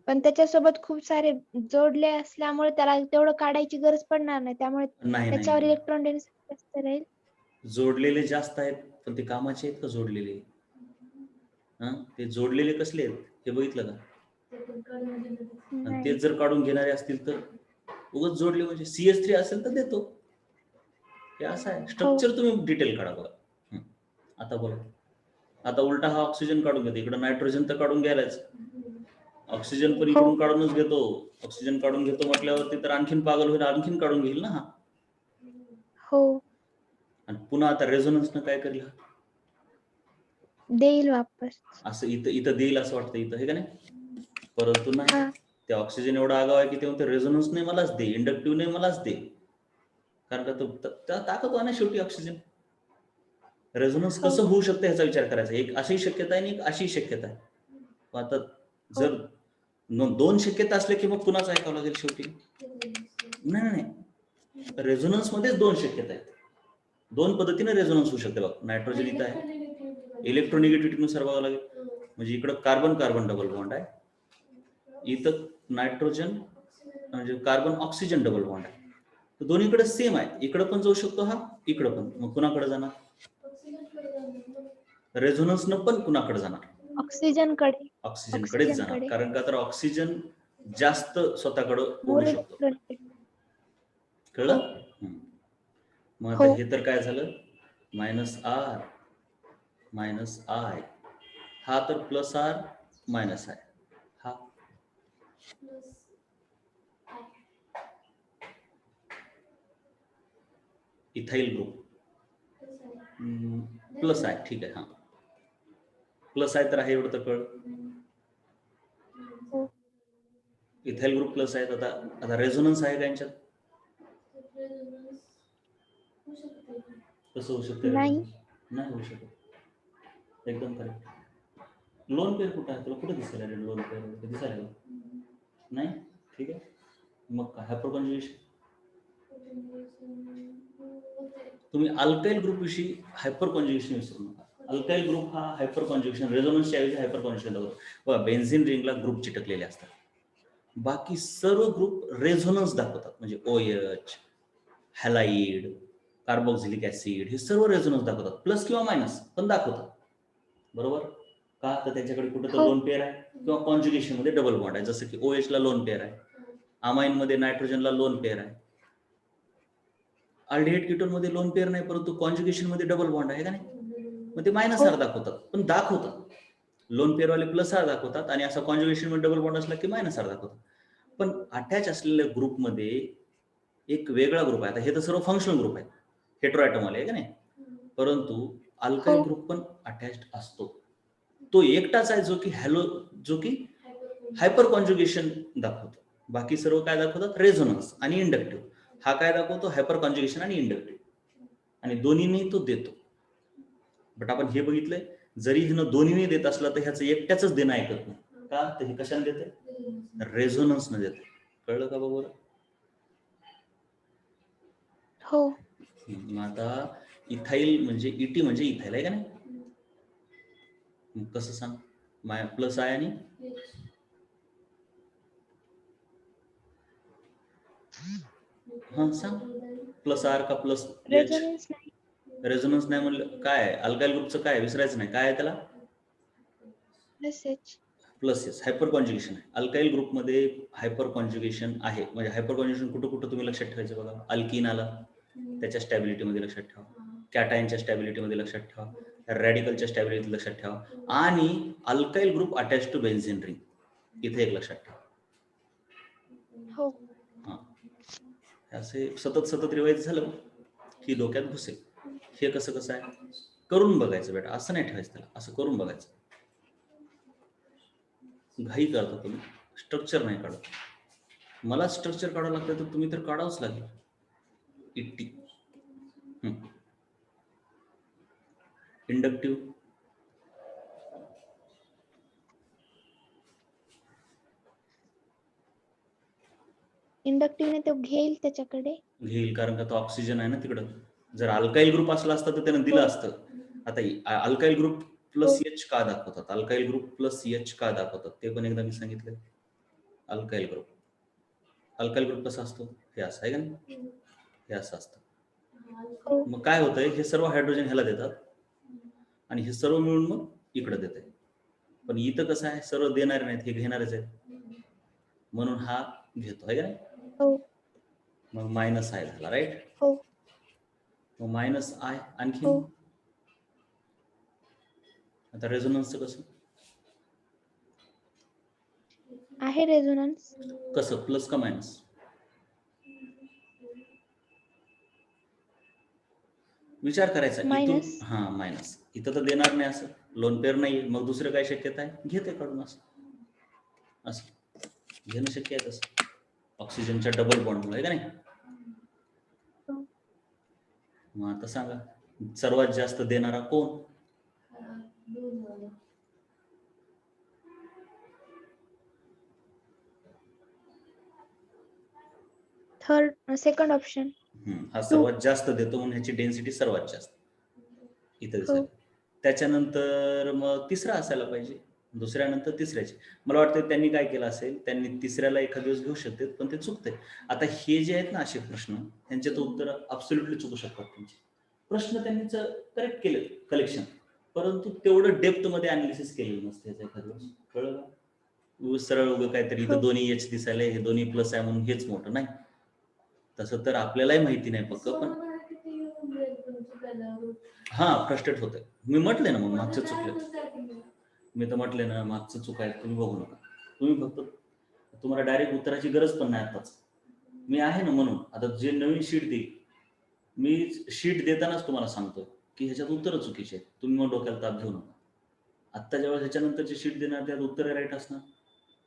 पण त्याच्यासोबत खूप सारे जोडले असल्यामुळे त्याला तेवढं काढायची गरज पडणार नाही, त्यामुळे नाही त्याच्यावर नाही, इलेक्ट्रॉन डेन्सिटी जास्त राहील. जोडलेले जास्त आहेत, पण ते कामाचे आहेत का जोडलेले. हा, ते जोडलेले कसले आहेत हे बघितलं का. आणि नाही. तेच जर काढून घेणारे असतील तर उगाच जोडले म्हणजे CS3 असेल तर देतो. हे असं आहे हो. स्ट्रक्चर, तुम्ही डिटेल काढा बघा. आता बोला, आता उलटा हा ऑक्सिजन काढून घेतो, इकडं नायट्रोजन तर काढून घ्यायलाच, ऑक्सिजन पण हो. इकडून काढूनच घेतो. ऑक्सिजन काढून घेतो म्हटल्यावरती तर आणखीन पागल होईल, आणखीन काढून घेईल ना हा. हो, आणि पुन्हा आता रेझोनन्सनं काय करेल हा, देईल वापस. असं इथं देईल असं वाटतं इथं, हे का नाही. परंतु नाही, हा, ते ऑक्सिजन एवढा आगाव आहे की ते म्हणते रेझोनन्सने मलाच दे, इंडक्टिव्हने मलाच दे. कारण का तो ताकद आहे ना शेवटी ऑक्सिजन. रेझोनन्स हो. कसं होऊ शकतं ह्याचा विचार करायचा. एक अशी शक्यता आहे आणि एक अशी शक्यता आहे. मग आता हो. जर दोन शक्यता असल्या की मग कुणाच ऐकावं लागेल शेवटी. नाही नाही, रेझोनन्स मध्येच दोन शक्यता आहेत, दोन पद्धतीने रेझोनन्स होऊ शकते. बघ, नायट्रोजन इथं आहे, इलेक्ट्रोनिगेटिव्हिटीनुसार बघावं लागेल. म्हणजे इकडं कार्बन कार्बन डबल बॉन्ड आहे, इथं नायट्रोजन म्हणजे कार्बन ऑक्सिजन डबल बॉन्ड आहे. तर दोन्हीकडे सेम आहे, इकडं पण जाऊ शकतो हा, इकडं पण. मग कुणाकडे जाणार, रेझोनन्सनं पण कुणाकडे जाणार, ऑक्सिजन कडे. ऑक्सिजनकडेच जाणार. कारण का तर ऑक्सिजन जास्त स्वतःकडे ओढू मोर शकतो. इलेक्ट्रॉनिक. कळलं. हो. मग आता हो. हे तर काय झालं, -R -I, हा तर +R -I, हा इथाइल ग्रुप प्लस आहे. ठीक आहे, हा प्लस आहे तर आहे एवढं तर कळ. हो. इथाइल ग्रुप प्लस आहेत. आता रेझोनन्स आहे का यांच्यात, कसं होऊ शकते नाही. रेझोनन्स, नाही होऊ शकत. एकदम करेक्ट. लोन पेअर कुठं आहे, तुला कुठे दिसेल लोन पेअर, दिसायला का नाही. ठीक आहे, मग काय हायपर कॉन्जुगेशन. तुम्ही अल्काइल ग्रुप विषयी हायपर कॉन्जुगेशन विसरू नका. अल्काइल ग्रुप हा हायपर कॉन्जुगेशन, रेझोनन्सच्या ऐवजी हायपर कॉन्जुगेशन दाखवतो. बघा, बेन्झिन रिंगला ग्रुप चिटकलेले असतात, बाकी सर्व ग्रुप रेझोनन्स दाखवतात. म्हणजे OH, हॅलाइड, कार्बोक्सिलिक ऍसिड, हे सर्व रेझोनन्स दाखवतात, प्लस किंवा मायनस पण दाखवतात. बरोबर का, तर त्यांच्याकडे कुठं तर हो. लोन पेअर आहे किंवा कॉन्जुगेशन मध्ये डबल बॉन्ड आहे. जसं की OH ला लोन पेअर आहे, अमाइन मध्ये नायट्रोजनला लोन पेअर आहे, अल्डिहाइड कीटोन मध्ये लोन पेअर नाही, परंतु कॉन्जुगेशन मध्ये डबल बॉन्ड आहे का नाही. मग ते हो. -R दाखवतात, पण दाखवतात. लोन पेअर वाले +R दाखवतात आणि असा कॉन्जुगेशन मध्ये डबल बॉन्ड असला की -R दाखवतात. पण अटॅच असलेल्या ग्रुपमध्ये एक वेगळा ग्रुप आहे. आता हे तर सर्व फंक्शनल ग्रुप आहे, हेटेरोएटम वाले, आहे का नाही. परंतु अल्काइल हो. ग्रुप पण अटॅच्ड असतो. तो एकटाच आहे जो की हायपर कॉन्जुगेशन दाखवतो. बाकी सर्व काय दाखवतात, रेझोनन्स आणि इंडक्टिव्ह. हा काय दाखवतो, हायपर कॉन्जुगेशन आणि इंडक्टिव्ह, आणि दोन्हीने तो देतो. बट आपण हे बघितलंय, जरी हिनं दोन्हीने देत असला तर ह्याचं एकट्याच देणं ऐकत नाही. का, तर हे कशाने देते, रेझोनन्सने देते. कळलं का बरोबर. हो. मग आता इथाइल म्हणजे इटी म्हणजे इथाइल आहे का नाही. मग कसं सांग, +I आणि हा सांग, +R का +H. रेझोनन्स नाही. रेझोनन्स नाही म्हणलं काय आहे, अल्काइल ग्रुपचं काय विसरायचं नाही, काय आहे त्याला, +H. +S, हायपर कॉन्जुगेशन आहे. अल्काइल ग्रुपमध्ये हायपर कॉन्जुगेशन आहे. म्हणजे हायपर कॉन्जुगेशन कुठं कुठं तुम्ही लक्षात ठेवायचं बघा. अल्किन आला त्याच्या स्टॅबिलिटीमध्ये लक्षात ठेवा, कॅटायनच्या स्टॅबिलिटीमध्ये लक्षात ठेवा, रॅडिकलच्या स्टॅबिलिटी लक्षात ठेवा, आणि alkyl group attach to benzene ring, इथे एक लक्षात ठेवा. हो. हा, असे सतत रिवाईज झालं की डोक्यात घुसेल. हे कसं आहे, करून बघायचं बेटा, असं नाही ठेवायचं त्याला, असं करून बघायचं. घाई करता तुम्ही, स्ट्रक्चर नाही काढत. मला स्ट्रक्चर काढावं लागतं तर तुम्ही तर काढावंच लागेल. 80. इंडक्टिव्ह इंडक्टिव्हने तो घेईल त्याच्याकडे. घेईल, कारण का तो ऑक्सिजन आहे ना तिकडं. जर अल्काइल ग्रुप असला असता तर त्यानं दिलं हो. असतं. आता अल्काइल ग्रुप प्लस हो. एच का दाखवतात, अल्काइल ग्रुप प्लस एच का दाखवतात ते पण एकदा मी सांगितलं. अल्काइल ग्रुप कसा असतो, हे असं आहे का नाही, हे असं असतं. हो. मग काय होतंय, हे सर्व हायड्रोजन ह्याला देतात आणि हे सर्व मिळून मग इकडे देते. पण इथं कसं आहे, सर्व देणारे नाहीत, हे घेणारच आहेत, म्हणून हा घेतो आहे का नाही. हो. मग मायनस आय झाला, राईट. हो. मग मायनस आय आणखी. हो. आता रेझोनन्सचं कसं आहे रेझोनन्स. कसं, प्लस का मायनस? विचार करायचा इथून. मायनस. हा मायनस, इथं तर देणार नाही, असं लोन पेअर नाही, मग दुसरं काय शक्यता आहे, घेते काढून असं असं घेणं शक्य आहे तसं, ऑक्सिजनच्या डबल बॉन्डमुळे का नाही. हो. मग आता सांगा सर्वात जास्त देणारा कोण? Second option. हा सर्वात जास्त देतो म्हणून ह्याची डेन्सिटी सर्वात जास्त इथं दिसेल. हो. त्याच्यानंतर मग तिसरा असायला पाहिजे, दुसऱ्यानंतर तिसऱ्याचे. मला वाटतं त्यांनी काय केलं असेल, त्यांनी तिसऱ्याला एखाद दिवस घेऊ शकते, पण ते चुकते. आता हे जे आहेत ना असे प्रश्न, त्यांचे तर उत्तर अब्सोल्युटली चुकू शकतात. तुमचे प्रश्न त्यांनी करेक्ट केले कलेक्शन, परंतु तेवढं डेप्थ मध्ये अनालिसिस केलेलं नसते याचं एखाद दिवस, कळलं का. सरळ उगं काहीतरी इथं हो. दोन्ही एच दिसायला, हे दोन्ही प्लस आहे म्हणून हेच मोठं नाही. तसं तर आपल्यालाही माहिती नाही पक्क, पण हा फ्रस्ट्रेट होतंय. मी म्हटले ना, मग मागचं चुकलं, मी तर म्हटले ना मागचं चुक आहे, तुम्ही बघू नका. तुम्ही फक्त, तुम्हाला डायरेक्ट उत्तराची गरज पण नाही आताच, मी आहे ना. म्हणून आता जे नवीन शीट देईल, मी शीट देतानाच तुम्हाला सांगतो की ह्याच्यात उत्तरं चुकीचे आहेत, तुम्ही मग डोक्याला ताप घेऊ नका. आत्ता जेव्हा ह्याच्यानंतरची शीट देणार त्यात उत्तरं राईट असणार,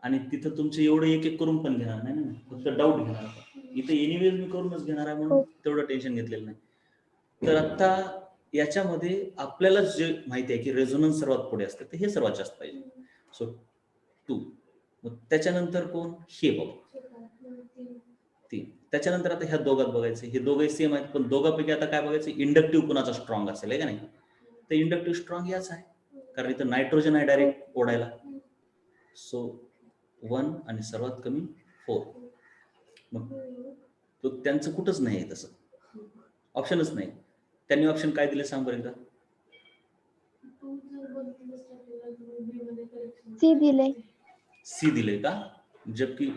आणि तिथं तुमचे एवढं एक एक करून पण घेणार नाही ना, फक्त डाऊट घेणार. इथे एनिवेज मी करूनच घेणार आहे म्हणून हो. तेवढं टेन्शन घेतलेलं नाही. तर आता याच्यामध्ये आपल्याला जे माहिती आहे की रेझोनन्स सर्वात पुढे असते, तर हे सर्वात जास्त पाहिजे. सो 2. मग त्याच्यानंतर कोण, हे बघ 3. त्याच्यानंतर आता ह्या दोघात बघायचं, हे दोघे सेम आहेत, पण दोघांपैकी आता काय बघायचं, इंडक्टिव्ह कुणाचा स्ट्रॉंग असेल आहे का नाही. तर इंडक्टिव्ह स्ट्रॉंग याच आहे, कारण इथं नायट्रोजन आहे डायरेक्ट ओढायला. सो 1 आणि सर्वात कमी 4. मग तो त्यांचं कुठंच नाही आहे, तसं ऑप्शनच नाही. त्यांनी ऑप्शन काय दिले सांग बरं एकदा. सी दिले. सी दिले का, जबकि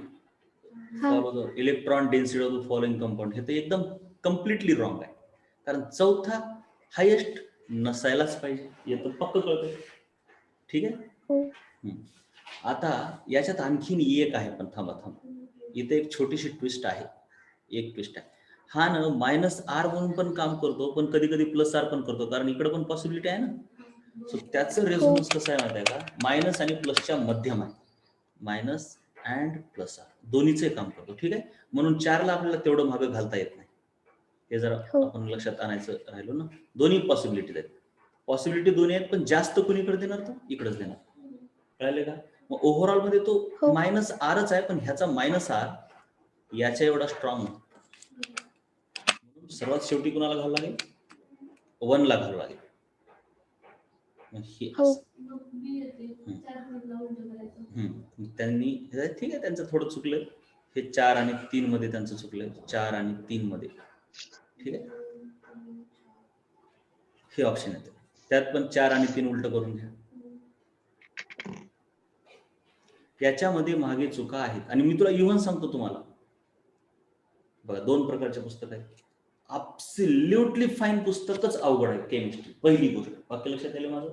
follow the electron density of the following compound, हे तर एकदम कम्प्लिटली रॉंग आहे, कारण चौथा हायेस्ट नसायलाच पाहिजे, हे तर पक्क कळतंय. ठीक आहे. हो. आता याच्यात आणखीन एक आहे, पण थांबा, इथे एक छोटीशी ट्विस्ट आहे, एक ट्विस्ट आहे. हा ना मायनस आर म्हणून पण काम करतो, पण कधी कधी प्लस आर पण करतो, कारण इकडे पण पॉसिबिलिटी आहे ना. सो त्याचं रेझोनन्स कसं आहे माहिती आहे का, मायनस आणि प्लसच्या मध्यम आहे, मायनस अँड प्लस आर दोन्हीचे काम करतो. ठीक आहे, म्हणून 4ला आपल्याला तेवढं मागं घालता येत नाही, हे जरा हो. आपण लक्षात आणायचं राहिलो ना. दोन्ही पॉसिबिलिटीज आहेत, पॉसिबिलिटी दोन्ही आहेत, पण जास्त कुणीकडे देणार, तो इकडेच देणार, कळले का. मग ओव्हरऑल मध्ये तो हो. मायनस आरच आहे, पण ह्याचा मायनस आर याच्या एवढा स्ट्रॉंग. सर्वात शेवटी कुणाला घालावं लागेल, 1ला घालावं लागेल. हे हो. त्यांनी ठीक आहे, त्यांचं थोडं चुकलंय, हे 4 आणि 3 मध्ये त्यांचं चुकलंय, 4 आणि 3 मध्ये. ठीक आहे, हे ऑप्शन येते, त्यात पण 4 आणि 3 उलट करून घ्या. याच्यामध्ये मागे चुका आहेत, आणि मी तुला इव्हन सांगतो तुम्हाला बघा, 2 प्रकारचे पुस्तक आहेत. ॲब्सोल्युटली फाईन पुस्तकच अवघड आहे केमिस्ट्री, पहिली गोष्ट वाक्य लक्षात आलं माझं.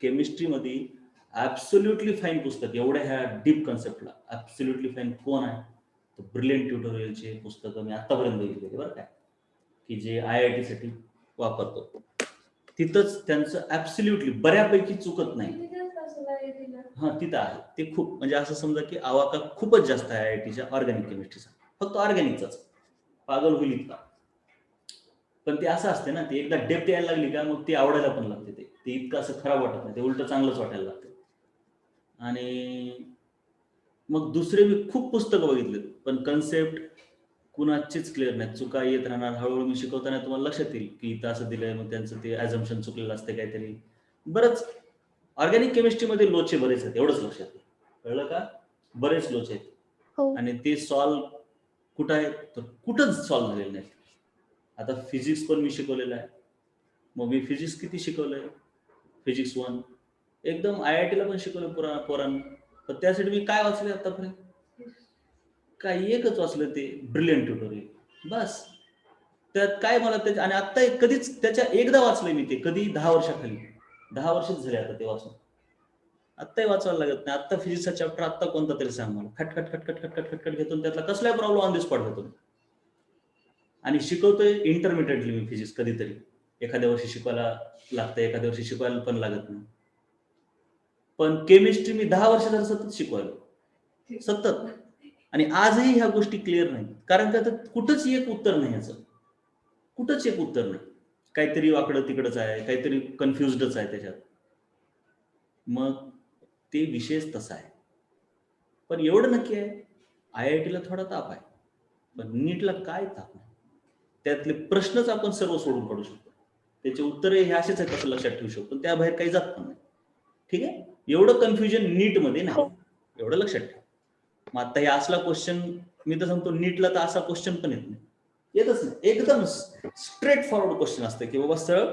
केमिस्ट्रीमध्ये ॲब्सोल्युटली फाईन पुस्तक, एवढ्या ह्या डीप कन्सेप्टला ॲब्सोल्युटली फाईन कोण आहे, तर ब्रिलियंट ट्युटोरियलचे पुस्तकं मी आतापर्यंत बघितलेली बरं काय, की जे IIT साठी वापरतो, तिथंच त्यांचं ॲब्सोल्युटली बऱ्यापैकी चुकत नाही. हा तिथं आहे ते खूप, म्हणजे असं समजा की आवाका खूपच जास्त आहे आयआयटीच्या ऑर्गॅनिक केमिस्ट्रीचा, फक्त ऑर्गॅनिकचाच, पागल होईल इतका. पण ते असं असते ना, ते एकदा डेप्थ यायला लागली का मग ती आवडायला पण लागते, ते इतकं असं खराब वाटत नाही, ते उलट चांगलंच वाटायला लागतं. आणि मग दुसरे मी खूप पुस्तकं बघितले, पण कन्सेप्ट कुणाचीच क्लिअर नाही, चुका येत राहणार. हळूहळू मी शिकवताना तुम्हाला लक्षात येईल की इथं असं दिलंय, मग त्यांचं ते ॲझम्पशन चुकलेलं असतं काहीतरी. बरंच ऑर्गॅनिक केमिस्ट्रीमध्ये लोचे बरेच आहेत, एवढंच लक्षात येईल, कळलं का? बरेच लोचे आहेत हो. आणि ते सॉल्व कुठं आहेत, तर कुठंच सॉल्व झालेले नाहीत. आता फिजिक्स पण मी शिकवलेलं आहे, मग मी फिजिक्स किती शिकवलंय, फिजिक्स 1 एकदम IIT ला पण शिकवलं पोरांना. पण त्यासाठी मी काय वाचले आतापर्यंत, काय एकच वाचलं, ते ब्रिलियंट ट्युटोरियल बस. त्यात काय मला त्याच्या, आणि आत्ता कधीच त्याच्या एकदा वाचलंय मी ते, कधी 10 वर्षाखाली, 10 वर्षच झाले आता ते वाचून. आत्ताही वाचायला लागत नाही. आत्ता फिजिक्सचा चॅप्टर आत्ता कोणता तरी सांग मला, खटखट खटखट खटखट खटखट घेतो, त्यातला कसलाही प्रॉब्लेम ऑन द स्पॉट घेतो. आणि शिकवतोय इंटरमिडिएटली मी फिजिक्स, कधीतरी एखाद्या वर्षी शिकवायला लागतं, एखाद्या वर्षी शिकवायला पण लागत नाही. पण केमिस्ट्री मी 10 वर्ष झालं सतत शिकवायला, सतत. आणि आजही ह्या गोष्टी क्लिअर नाही, कारण का तर कुठंच एक उत्तर नाही याचं, कुठंच एक उत्तर नाही, काहीतरी वाकडं तिकडंच आहे, काहीतरी कन्फ्युजडच आहे त्याच्यात. मग ते विषयच तसा आहे. पण एवढं नक्की आहे, IIT ला थोडा ताप आहे, पण नीटला काय ताप नाही. त्यातले प्रश्नच आपण सर्व सोडून काढू शकतो, त्याचे उत्तर हे असेच आहेत असं लक्षात ठेवू शकतो, त्याबाहेर काही जात पण नाही. ठीक आहे, एवढं कन्फ्युजन नीटमध्ये नाही, हो. एवढं लक्षात ठेवा. मग आता हे असला क्वेश्चन मी तर सांगतो, नीटला तर असा क्वेश्चन पण येत नाही, येतच नाही. एकदम स्ट्रेट फॉरवर्ड क्वेश्चन असतं की बाबा सरळ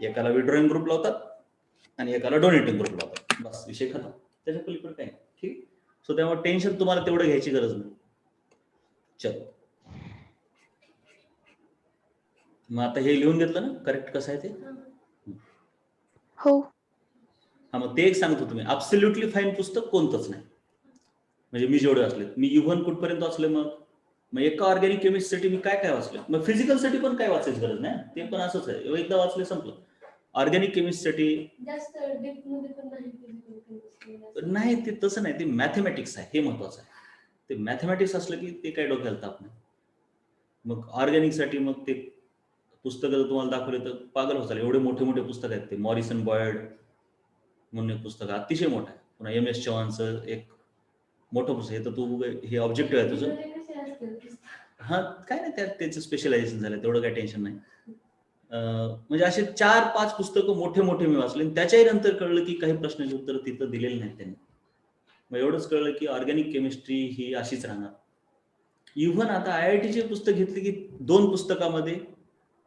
एकाला विड्रॉइंग ग्रुप लावतात आणि एकाला डोनेटिंग ग्रुप लावतात, बस विषय खतम, त्याच्या पलीकडे काही नाही. ठीक, सो त्यामुळे टेन्शन तुम्हाला तेवढं घ्यायची गरज नाही. चलो, मग आता हे लिहून घेतलं ना करेक्ट कसं आहे ते. हो. हा, मग ते एक सांगतो, तुम्ही ॲब्सोल्युटली फाईन पुस्तक कोणतंच नाही, म्हणजे मी जेवढे वाचले, मी इव्हन कुठपर्यंत वाचले, मग एका ऑर्गॅनिक केमिस्ट्रीसाठी मी काय काय वाचलं, मग फिजिकलसाठी पण काय वाचायची गरज नाही, ते पण असंच आहे, एकदा वाचले संपलं. ऑर्गॅनिक केमिस्ट्रीसाठी नाही, ते तसं नाही, ते मॅथमॅटिक्स आहे, हे महत्वाचं आहे. ते मॅथमॅटिक्स असलं की ते काय डोक्याला ताप नाही. मग ऑर्गॅनिकसाठी मग ते पुस्तकं जर तुम्हाला दाखवले तर पागल होताल, एवढे मोठे मोठे पुस्तक आहेत ते. मॉरिसन बॉयड म्हणून एक पुस्तक अतिशय मोठं आहे. पुन्हा MS चव्हाणचं एक मोठं पुस्तक आहे. तर तू हे ऑब्जेक्टिव्ह आहे तुझं, हा काय नाही, त्यात त्याचं स्पेशलायझेशन झालं, तेवढं काही टेन्शन नाही. म्हणजे असे 4-5 पुस्तकं मोठे मोठे मी वाचले, आणि त्याच्याही नंतर कळलं की काही प्रश्नाची उत्तर तिथं दिलेली नाहीत त्यांनी. मग एवढंच कळलं की ऑर्गॅनिक केमिस्ट्री ही अशीच राहणार. इव्हन आता IITची पुस्तक घेतली की 2 पुस्तकामध्ये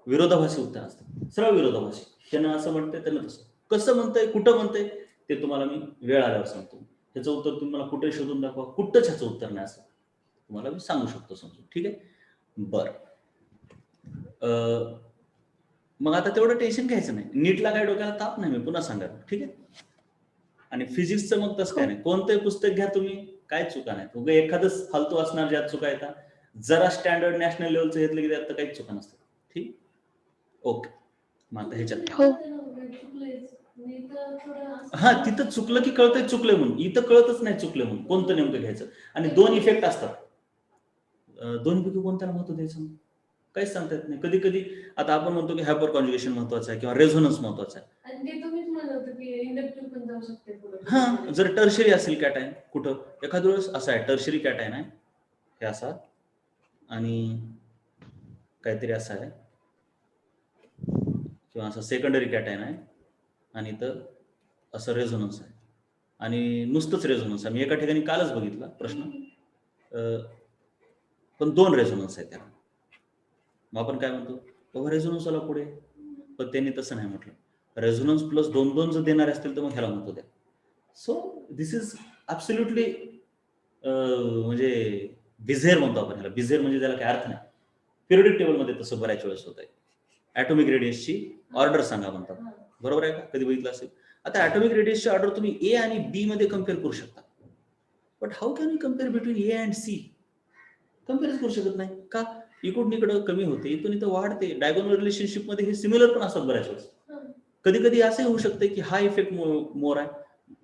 विरोधाभासी उत्तर असतं, सरळ विरोधाभासी. त्यानं असं म्हणतंय, त्यानं तसं, कसं म्हणतंय, कुठं म्हणतंय, ते तुम्हाला मी वेळ आल्यावर सांगतो. ह्याचं उत्तर तुम्ही मला कुठे शोधून दाखवा, कुठंच ह्याचं उत्तर नाही असं तुम्हाला मी सांगू शकतो समजून. ठीक आहे, बरं. मग आता तेवढं टेन्शन घ्यायचं नाही, नीटला काय डोक्याला ताप नाही, मी पुन्हा सांगा. ठीक आहे, आणि फिजिक्सचं मग तसं काय नाही, कोणतंही पुस्तक घ्या तुम्ही, काय चुका नाही. उगा एखादंच फालतू असणार ज्यात चुका येतात, जरा स्टँडर्ड नॅशनल लेवलचं घेतलं की त्यात तर काहीच चुका नसतात. ठीक, ओके. मग आता ह्याच्यात हो. हा, तिथं चुकलं की कळतंय चुकलं म्हणून, इथं कळतच नाही चुकलं म्हणून, कोणतं नेमकं घ्यायचं. आणि 2 इफेक्ट असतात, दोन्हीपैकी कोणत्याला महत्व द्यायचं काहीच सांगता येत नाही. कधी कधी आता आपण म्हणतो की हायपर कॉन्ज्युगेशन महत्वाचं आहे किंवा रेझोनन्स महत्वाचं आहे. हा, जर टर्शरी असेल कॅटायन कुठं, एखाद्या वेळेस असं आहे टर्शरी कॅटायन आहे, हे असा आणि काहीतरी असं आहे, किंवा असं सेकंडरी कॅटायन आहे, आणि तर असं रेझोनन्स आहे, आणि नुसतंच रेझोनन्स आहे. मी एका ठिकाणी कालच बघितला प्रश्न, पण 2 रेझोनन्स आहे त्याला. मग आपण काय म्हणतो, बाबा रेझोनन्स आला पुढे, पण त्यांनी तसं नाही म्हटलं. रेझोनन्स प्लस 2 जर देणारे असतील तर मग ह्याला महत्व द्या. सो दिस इज ॲब्सोल्युटली म्हणजे बिझेर म्हणतो आपण ह्याला. बिझेर म्हणजे त्याला काय अर्थ नाही. पिरियडिक टेबलमध्ये तसं बऱ्याच वेळेस होत आहे. ॲटॉमिक रेडियसची ऑर्डर सांगा म्हणतात, बरोबर आहे का? कधी बघितलं असेल. आता ॲटॉमिक रेडियसची ऑर्डर तुम्ही A आणि B मध्ये कम्पेअर करू शकता, but how can you compare between A and C? कम्पेअरच करू शकत नाही का? इकडून इकडं कमी होते, इथून इथं वाढते. डायगोनल रिलेशनशिप मध्ये हे सिमिलर पण असतात बऱ्याच वेळेस. कधी कधी असंही होऊ शकते की हा इफेक्ट मोर आहे,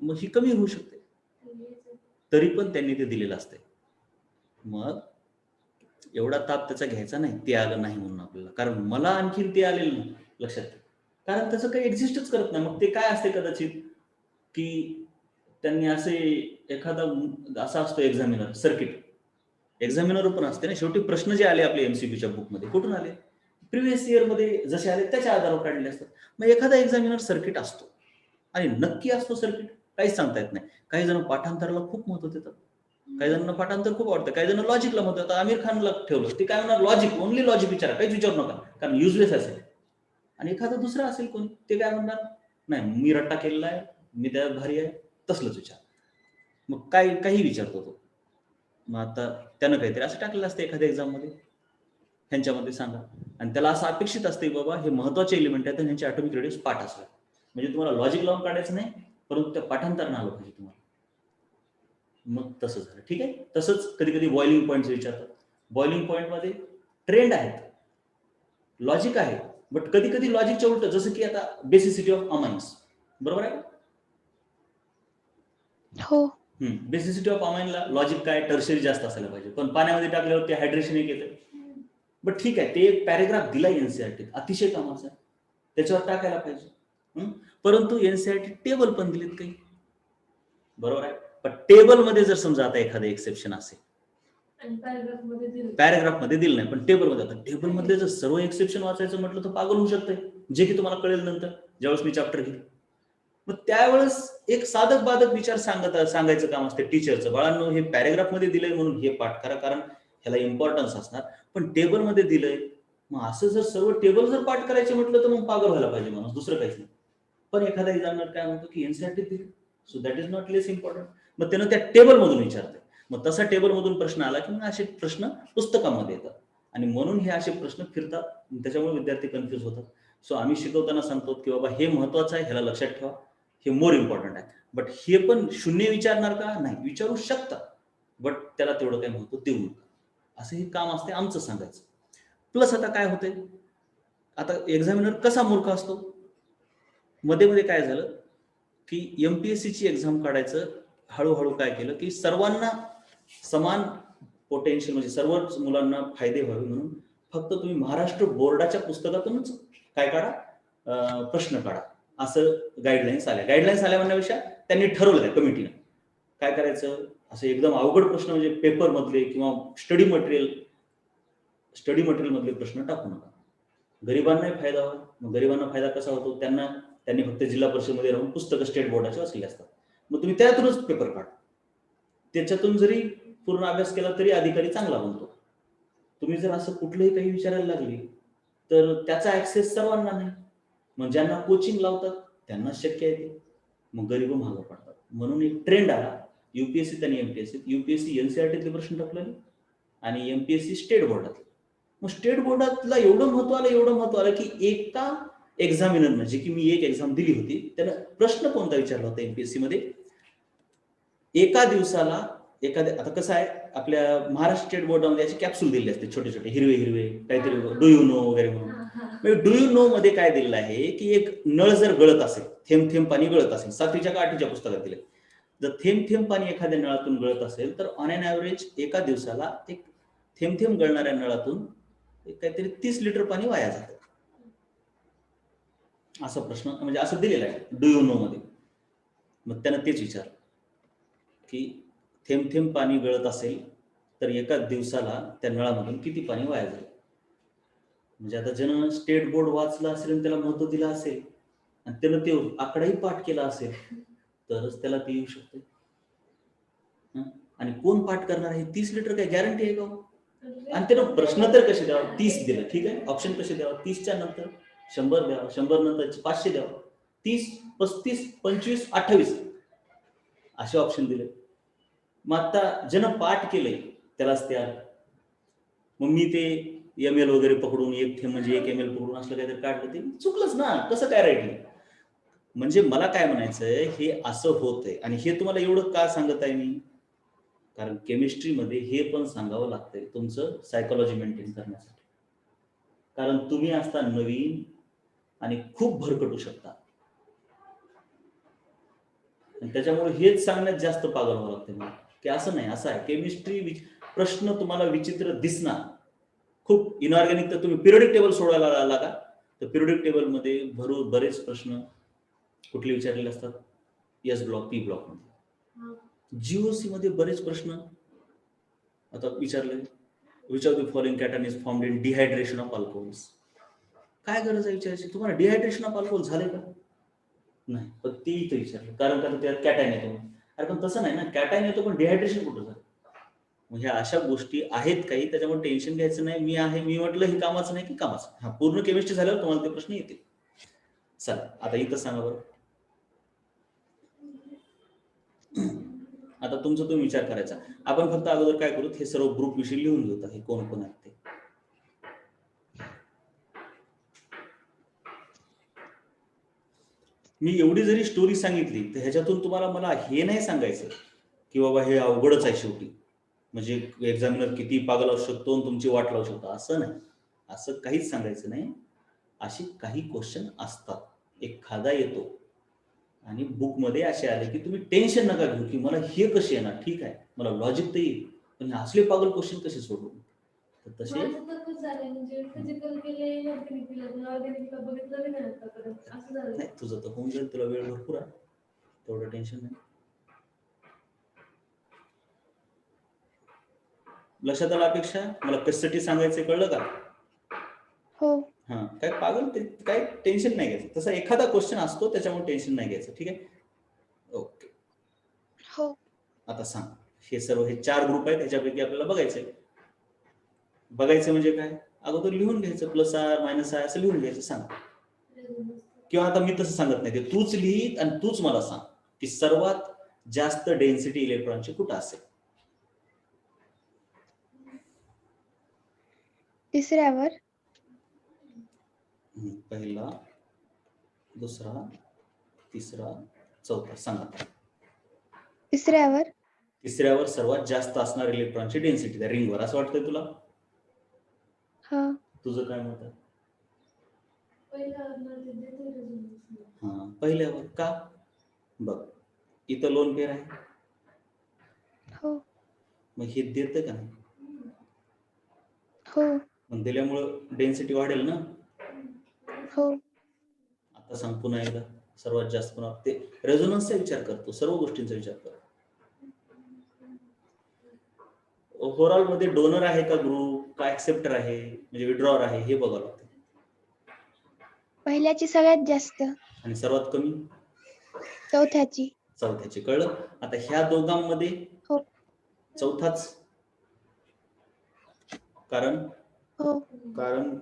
मग ही कमी होऊ शकते. तरी पण त्यांनी ते दिलेलं असते. मग एवढा ताप त्याचा घ्यायचा नाही, ते आलं नाही म्हणून आपल्याला. कारण मला आणखीन ते आलेलं नाही, लक्षात ठेव. कारण त्याचं काही एक्झिस्टच करत नाही. मग ते काय असते कदाचित, की त्यांनी असे एखादा असा असतो एक्झामिनर सर्किट. एक्झामिनर पण असते ना, शेवटी प्रश्न जे आले आपले एमसीक्यूच्या बुकमध्ये कुठून आले? प्रिव्हियस इयरमध्ये जसे आले त्याच्या आधारावर काढले असतात. मग एखादा एक्झामिनर सर्किट असतो आणि नक्की असतो सर्किट, काहीच सांगता येत नाही. काही जण पाठांतराला खूप महत्व देतात, काही जणांना पाठांतर खूप आवडतं, काही जण लॉजिकला महत्व देतात. आमिर खानला ठेवलं, ते काय म्हणणार, लॉजिक, ओनली लॉजिक विचारा, काहीच विचारू नका, कारण युजलेस असेल. आणि एखादा दुसरा असेल कोणी, ते काय म्हणणार, नाही मी रट्टा केलेला आहे, मी त्यात भारी आहे, तसलंच विचार. मग काही विचारतो तो. मग आता त्यानं काहीतरी असं टाकलेलं असतं एखाद्या एक्झाममध्ये, ह्यांच्यामध्ये सांगा, आणि त्याला असं अपेक्षित असते बाबा हे महत्वाचे एलिमेंट आहेत, ह्यांचे ऑटोमिक रेडियस पाठ असला. म्हणजे तुम्हाला लॉजिक लावून काढायचं नाही, परंतु त्या पाठांतरानं आलं पाहिजे तुम्हाला. मग तसं झालं, ठीक आहे. तसंच कधी कधी बॉइलिंग पॉईंट विचारतात. बॉइलिंग पॉईंटमध्ये ट्रेंड आहेत, लॉजिक आहे, बट कधी कधी लॉजिकच्या उलट, जसं की आता बेसिसिटी ऑफ अमाइन्स, बरोबर आहे. हो. बेसिसिटी ऑफ अमाइनला लॉजिक काय, टर्शरी जास्त असायला पाहिजे, पण पाण्यामध्ये टाकल्यावर ते हायड्रेशन एक येतं. बट ठीक आहे, ते एक पॅरेग्राफ दिला एनसीआरटी, अतिशय कामाचा, त्याच्यावर टाकायला पाहिजे. परंतु एनसीआरटी टेबल पण दिलेत काही, बरोबर आहे. पण टेबलमध्ये जर समजा आता एखादं एक्सेप्शन असेल, पॅरेग्राफमध्ये दिलं नाही पण टेबलमध्ये, आता टेबलमधले जर सर्व एक्सेप्शन वाचायचं म्हटलं तर पागल होऊ शकतंय, जे की तुम्हाला कळेल नंतर ज्यावेळेस मी चॅप्टर घेईल. मग त्यावेळेस एक साधक बाधक विचार सांगायचं काम असते टीचरचं. बाळांनो, हे पॅरेग्राफमध्ये दिलंय म्हणून हे पाठ करा, कारण ह्याला इम्पॉर्टन्स असणार, पण टेबलमध्ये दिलंय, मग असं जर सर्व टेबल जर पाठ करायचे म्हटलं तर मग पागल व्हायला पाहिजे माणूस, दुसरं काहीच नाही. पण एखादा एक्झामिनर काय म्हणतो की एनसीआरटी दिली, so that is not less important, मग त्यानं त्या टेबलमधून विचारतंय. मग तसा टेबलमधून प्रश्न आला की मग असे प्रश्न पुस्तकामध्ये येतात, आणि म्हणून हे असे प्रश्न फिरतात, त्याच्यामुळे विद्यार्थी कन्फ्युज होतात. सो आम्ही शिकवताना सांगतो की बाबा हे महत्वाचं आहे, ह्याला लक्षात ठेवा, हे मोर इम्पॉर्टंट आहे. बट हे पण शून्य विचारणार का, नाही, विचारू शकता, बट त्याला तेवढं काही महत्व देऊ नका, असं हे काम असते आमचं सांगायचं. प्लस आता काय होतंय, आता एक्झामिनर कसा मूर्ख असतो, मध्ये मध्ये काय झालं की एमपीएससीची एक्झाम काढायचं हळूहळू काय केलं की सर्वांना समान पोटेन्शियल, म्हणजे सर्वच मुलांना फायदे व्हावे म्हणून फक्त तुम्ही महाराष्ट्र बोर्डाच्या पुस्तकातूनच काय काढा, प्रश्न काढा, असं गाईडलाईन्स आल्या. गाईडलाईन्स आल्या म्हणण्यापेक्षा त्यांनी ठरवलं त्या कमिटीनं काय करायचं, असं एकदम अवघड प्रश्न म्हणजे पेपर मधले किंवा स्टडी मटेरियल मधले प्रश्न टाकू नका, गरिबांनाही फायदा व्हावा. मग गरिबांना फायदा कसा होतो, त्यांनी फक्त जिल्हा परिषदेमध्ये राहून पुस्तकं स्टेट बोर्डाचे वाचलेली असतात, मग तुम्ही त्यातूनच पेपर काढा, त्याच्यातून जरी पूर्ण अभ्यास केला तरी अधिकारी चांगला बनतो. तुम्ही जर असं कुठलंही काही विचारायला लागले तर त्याचा ऍक्सेस सर्वांना नाही, मग ज्यांना कोचिंग लावतात त्यांना शक्य आहे ते, मग गरीब महाग पडतात. म्हणून एक ट्रेंड आला युपीएससी आणि एमपीएससी. युपीएससी एनसीआरटीतले प्रश्न टाकले आणि एमपीएससी स्टेट बोर्डातले. मग स्टेट बोर्डातला एवढं महत्व आलं की एका एक्झामिनरनं, जे की मी एक एक्झाम दिली होती, त्यानं प्रश्न कोणता विचारला होता एमपीएससी मध्ये, एका दिवसाला आता कसं आहे आपल्या महाराष्ट्र स्टेट बोर्डामध्ये अशी कॅप्सूल दिलेली असते, छोटे छोटे हिरवे काहीतरी, डू यू नो वगैरे म्हणून. डू यू नो मध्ये काय दिलेलं आहे की एक नळ जर गळत असेल, थेंब थेंब पाणी गळत असेल, 7वीच्या का 8वीच्या पुस्तकात दिले, जर थेंब थेंब पाणी एखाद्या नळातून गळत असेल तर ऑन एन ऍव्हरेज एका दिवसाला एक थेंब थेंब गळणाऱ्या नळातून काहीतरी 30 लिटर पाणी वाया जातं, असा प्रश्न म्हणजे असं दिलेला आहे डू यू नो मध्ये. मग त्यानं तेच विचारलं की थेंब थेंब पाणी गळत असेल तर एका दिवसाला त्या नळामधून किती पाणी वाया जाईल. म्हणजे आता ज्यानं स्टेट बोर्ड वाचलं असेल आणि त्याला महत्व दिलं असेल आणि त्यानं ते आकडाही पाठ केला असेल तरच त्याला ते येऊ शकते. आणि कोण पाठ करणार आहे, 30 लिटर काय गॅरंटी आहे का? आणि त्यानं प्रश्न तर कसे द्यावा, 30 दिलं, ठीक आहे, ऑप्शन कसे द्यावा, 30च्या नंतर 100 द्यावा, 100 नंतर 500 द्यावा, 30, 35, 25, 28 असे ऑप्शन दिले. मग आता ज्यानं पाठ केलंय त्यालाच ते आलं. मग मी ते ML वगैरे पकडून एक थेंब म्हणजे 1 ml पकडून असलं काहीतरी काढलं, ते चुकलंच ना, कसं काय राईट. म्हणजे मला काय म्हणायचंय, हे असं होतंय. आणि हे तुम्हाला एवढं का सांगत आहे मी, कारण केमिस्ट्रीमध्ये हे पण सांगावं लागतंय तुमचं सायकोलॉजी मेंटेन करण्यासाठी, कारण तुम्ही असता नवीन आणि खूप भरकटू शकता, आणि त्याच्यामुळे हेच सांगण्यात जास्त पागल व्हावं लागतं मला की असं नाही, असं आहे. केमिस्ट्री प्रश्न तुम्हाला विचित्र दिसणार, खूप इनऑर्गॅनिक. तर तुम्ही पिरियडिक टेबल सोडवायला आला का, तर पिरियडिक टेबलमध्ये बरेच प्रश्न कुठले विचारलेले असतात, एस ब्लॉक, पी ब्लॉक मध्ये. जीओसी मध्ये बरेच प्रश्न आता विचारले, which of the following cation is formed in dehydration of alcohols. काय गरज आहे विचारायची, तुम्हाला डिहायड्रेशन ऑफ अल्कोहोल झाले का नाही, पण ती इथं विचारलं, कारण का त्यात कॅटायन येतो. अरे पण तसं नाही ना, कॅटायन येतो पण डिहायड्रेशन कुठं झालं. मग ह्या अशा गोष्टी आहेत काही, त्याच्यामुळे टेन्शन घ्यायचं नाही. मी म्हटलं हे कामाचं नाही की कामाचं. हा, पूर्ण केमिस्ट्री झाल्यावर तुम्हाला ते प्रश्न येतील. चला आता इथं सांगा बरं. आता तुमचा तुम्ही विचार करायचा. आपण फक्त अगोदर काय करू, हे सर्व ग्रुप विषयी लिहून घेऊ, हे कोण कोण आहेत ते. मी एवढी जरी स्टोरी सांगितली तर ह्याच्यातून तुम्हाला मला हे नाही सांगायचं की बाबा हे अवघडच आहे शेवटी, म्हणजे एक्झामिनर किती पागल असू शकतो आणि तुमची वाट लावू शकतो, असं नाही. असं काहीच सांगायचं नाही. असे काही क्वेश्चन असतात, एखादा येतो आणि बुकमध्ये असे आले की तुम्ही टेन्शन नका घेऊ की मला हे कसे येणार. ठीक आहे, मला लॉजिक तर येईल, पण हे असले पागल क्वेश्चन कसे सोडवू. तर तसे नाही, तुझं तर होऊन जाईल, तुला वेळ भरपूर आहे, तेवढं टेन्शन नाही. लक्षात आलं अपेक्षा, मला कशासाठी सांगायचं कळलं का. हो. हा, काय पागल ते, काय टेन्शन नाही घ्यायचं. तसा एखादा क्वेश्चन असतो त्याच्यामुळे टेन्शन नाही घ्यायचं. ठीक आहे, ओके. हो. आता सांग, हे सर्व हे 4 ग्रुप आहेत, त्याच्यापैकी आपल्याला बघायचंय. बघायचं म्हणजे काय, अगोदर लिहून घ्यायचं, प्लस आर मायनस आय असं लिहून घ्यायचं. सांग, किंवा आता मी तसं सांगत नाही, ते तूच लिहित आणि तूच मला सांग की सर्वात जास्त डेन्सिटी इलेक्ट्रॉनची कुठं असेल. तिसऱ्यावर. पहिला, दुसरा, तिसरा, चौथा. सांगा. तिसऱ्यावर. तिसऱ्यावर सर्वात जास्त असणार इलेक्ट्रॉनची डेन्सिटी त्या रिंगवर, असं वाटतंय तुला. हा. तुझं काय मत आहे. हा, पहिल्यावर का, बघ इथं लोन पेअर आहे. हो. मग हे देतं का नाही. हो. मग दिल्यामुळं डेन्सिटी वाढेल ना. हो. आता सांग पुन्हा एकदा, सर्वात जास्त पुन्हा ते रेझोनन्सचा विचार करतो, सर्व गोष्टींचा विचार कर. ओव्हरऑल मध्ये डोनर आहे का ग्रुप, का ऍक्सेप्टर आहे, म्हणजे विड्रॉवर आहे, हे बघावं लागतं. पहिल्याची सगळ्यात जास्त आणि सर्वात कमी चौथ्याची. चौथ्याची. कळलं. आता ह्या दोघांमध्ये हो. चौथाच, कारण हो. कारण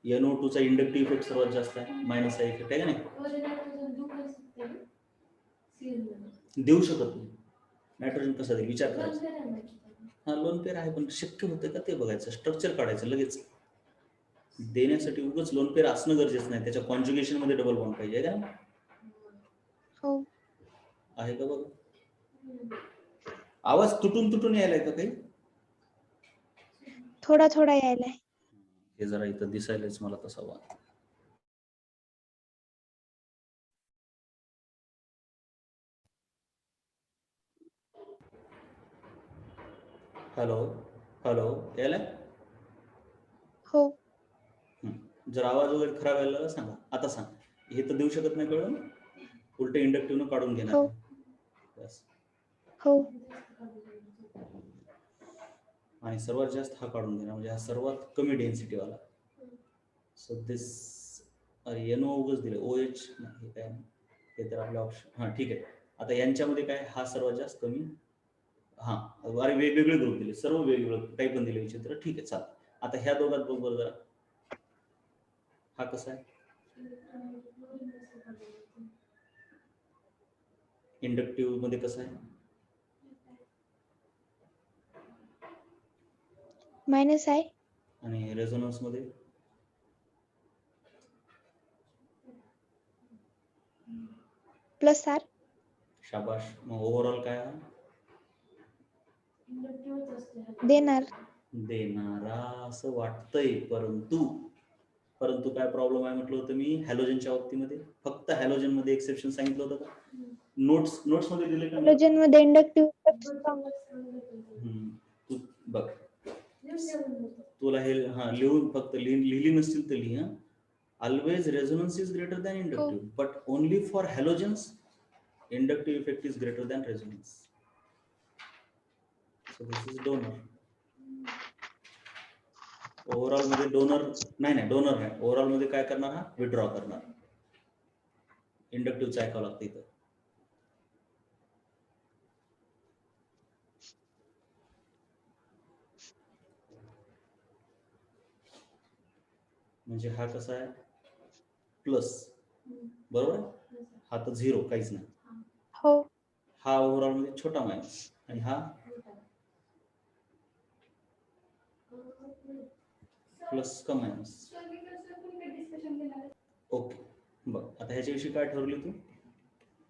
NO2 चा इंडक्टिव्ह इफेक्ट सर्वात जास्त आहे, मायनस आहे इफेक्ट आहे का नाही. देऊ शकत नाही. नायट्रोजन कसं देईल, विचार करायचा. हा, लोन पेअर आहे, पण शक्य होतं का ते बघायचं, स्ट्रक्चर काढायचं लगेच. देण्यासाठी उगाच लोन पेअर असणं गरजेचं नाही, त्याच्या कॉन्ज्युगेशन मध्ये डबल बॉन्ड पाहिजे का. हो. आहे का बघ. आवाज तुटून यायलाय का काही. थोडा थोडा यायलाय. हे जरा इथं दिसायलाच मला तसा वाद. हॅलो हॅलो, यायलाय. हो. जर आवाज वगैरे खराब यायला सांगा. आता सांग, हे तर देऊ शकत नाही, कळलं. उलट इंडक्टिव्ह काढून घेणार. हो. हो. आणि सर्वात जास्त हा काढून घेणार, म्हणजे हा सर्वात कमी डेन्सिटी वाला. सो दिस, अरे NO उगच दिले, OH हे काय नाही, हे तर आपलं ऑप्शन. हा ठीक आहे. आता यांच्यामध्ये काय, हा सर्वात जास्त कमी. हा, अरे वेगवेगळे ग्रुप दिले, सर्व वेगवेगळं काही पण दिले विचित्र. ठीक आहे, चाल. आता ह्या दोघात बघ बरं जरा, हा कसा आहे. इंडक्टिव्ह मध्ये कसं आहे. मायनस आहे. आणि रेझोनन्स मध्ये प्लस आर. शाबाश. मग ओव्हरऑल काय, देणार. देणारा असं वाटतंय, परंतु काय प्रॉब्लेम आहे म्हटलं होतं मी हॅलोजनच्या बाबतीमध्ये. फक्त हॅलोजन मध्ये एक्सेप्शन सांगितलं होतं का. नोट्स मध्ये दिले का. हॅलोजन मध्ये इंडक्टिव्ह तू बघ, तुला हे लिहून फक्त लिहिली नसतील तर लिहा. Always resonance is greater than inductive, but only for halogens inductive effect is greater than resonance. So this is donor. Overall मध्ये डोनर नाही, ओव्हरऑल मध्ये काय करणार, हा विड्रॉ करणार. इंडक्टिव्हचं ऐकावं लागतं इथं. म्हणजे हा कसा आहे, प्लस, बरोबर, हा तर झिरो, काहीच नाही. हो. हा ओव्हरऑल मध्ये छोटा मायनस, आणि हा प्लस का मायनस. ओके, बघ आता ह्याच्याविषयी काय ठरवली तू,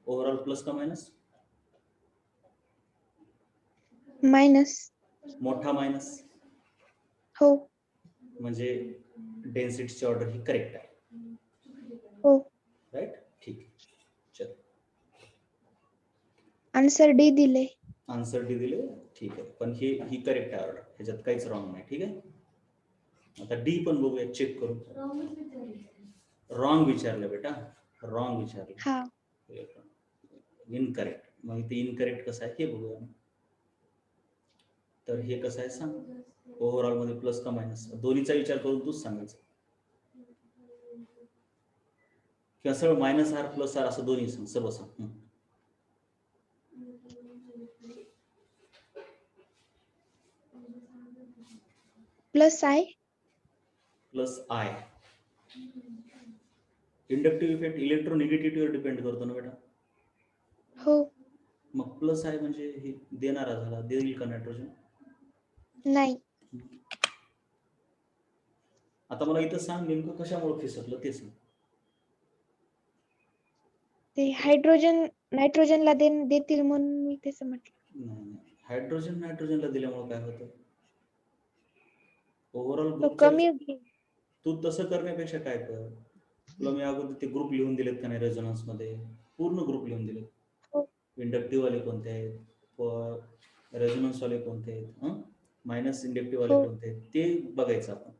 ओव्हरऑल प्लस का मायनस. मायनस. मोठा मायनस. हो. म्हणजे डेन्सिटीची ऑर्डर ही करेक्ट आहे. हो. राईट, ठीक. चल, आन्सर डी दिले. आन्सर डी दिले, ठीक आहे. पण ही करेक्ट आहे ऑर्डर, ह्याच्यात काहीच रॉंग नाही. ठीक आहे, आता डी पण बघूया, चेक करून. रॉंग विचारलं बेटा, रॉंग विचारलं. हा. इनकरेक्ट. मग ते इनकरेक्ट कसं आहे हे बघूया. तर हे कसं आहे सांग, ओव्हरऑल मध्ये प्लस का मायनस, दोन्हीचा विचार करून तूच सांगायचं. किंवा सरळ मायनस आर प्लस आर असं दोन्ही सांग, सर्व सांग. Plus I. Plus I. Inductive effect इलेक्ट्रोनिगेटिव्हिटीवर डिपेंड करतो ना बेटा. हो. मग प्लस आय म्हणजे हे देणारा झाला, देईल का नायट्रोजन. नाही. आता मला इथं सांग, नेमकं कशामुळे फिसकलं ते सांग. ते हायड्रोजन नायट्रोजनला देतील म्हणून मी तसं म्हटलं. नाही, हायड्रोजन नायट्रोजनला दिल्यामुळे काय होतं, ओव्हरऑल तो ग्रुपच्या. कमी. तू तसं करण्यापेक्षा काय कर, तुला मी अगोदर ते ग्रुप लिहून दिलेत का नाही रेझोनन्स मध्ये, पूर्ण ग्रुप लिहून दिलेत. हो. इंडक्टिव्ह वाले कोणते आहेत, रेझोनन्स वाले कोणते आहेत, मायनस इंडक्टिव्ह वाले हो. कोणते आहेत, ते बघायचं आपण.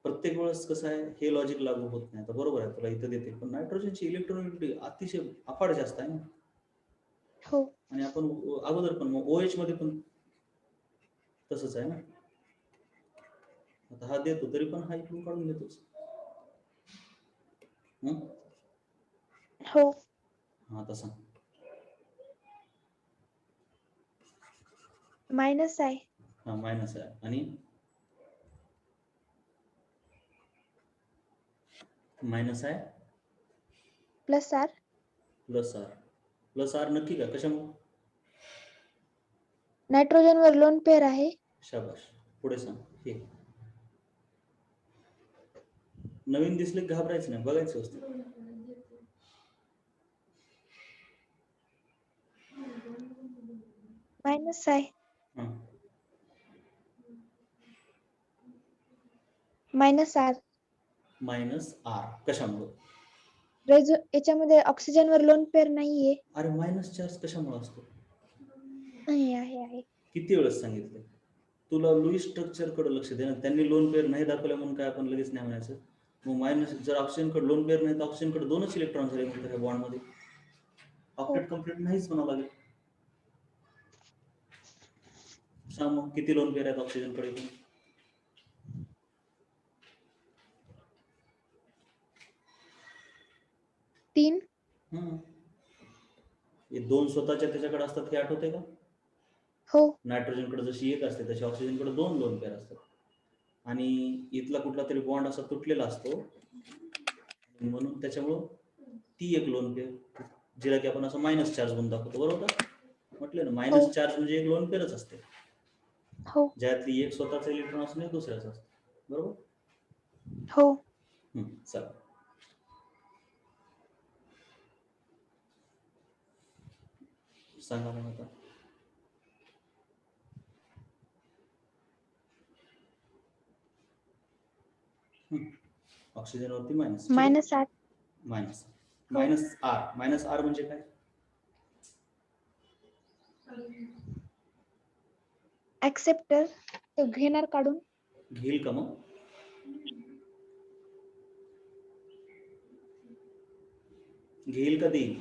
प्रत्येक वेळेस कसं आहे, हे लॉजिक लागू होत नाही. आता बरोबर आहे, तुला इथं देते, पण नायट्रोजनची इलेक्ट्रॉनिक अतिशय अफाट जास्त आहे ना. हो. आणि आपण अगोदर पण मग OH मध्ये पण तसंच आहे ना. आता हा देतो तरी पण हा इकडून काढून घेतोच. हो. हा तसा मायनस आहे. हा मायनस आहे, आणि मायनस आहे plus R. Plus R. Plus R नक्की का, कशामुळे. नायट्रोजन वर लोन पेअर आहे. शाबाश, पुढे सांग. हे नवीन दिसले घाबरायचं नाही, बघायचं असतं. मायनस आहे. Minus R. मायनस आर कशामुळे, याच्यामध्ये ऑक्सिजन वर लोन पेअर नाहीये. अरे मायनस चार्ज कशामुळे असतो, आहे. किती वेळेस सांगितलं तुला, लुईस स्ट्रक्चर कडे लक्ष दे ना. त्यांनी लोन पेअर नाही दाखवल्या म्हणून काय आपण लगेच नाही म्हणायचं. मग मायनस, जर ऑक्सिजन कडे लोन पेअर नाही तर ऑक्सिजन कडे 2च इलेक्ट्रॉन झाले म्हणतात ह्या बॉन्ड मध्ये, ऑक्टेट कंप्लीट नाहीच म्हणावं लागेल. सांग मग किती लोन पेअर आहेत ऑक्सिजन कडे. 3. हे 2 स्वतःच्या त्याच्याकडे असतात, हे आठवते का. हो. नायट्रोजन कडे जशी 1 असते तशी ऑक्सिजन कडे 2 लोन पेअर असतात. आणि इथला कुठला तरी बॉन्ड असा तुटलेला असतो, म्हणून त्याच्यामुळं ती एक लोन पेअर, जिला की आपण असं मायनस चार्ज म्हणून दाखवतो. बरोबर का, म्हटलं ना, मायनस चार्ज म्हणजे एक लोन पेअरच असते. हो. ज्यातली एक स्वतःचा इलेक्ट्रॉन असतो आणि दुसऱ्याचा असतो. बरोबर. हो. चला, सांगा मग आता. ऑक्सिजन वरती minus. Minus R. Minus minus R. Minus R म्हणजे काय, ऍक्सेप्टर तो घेणार काढून. घेईल का मग? घेईल का देईल?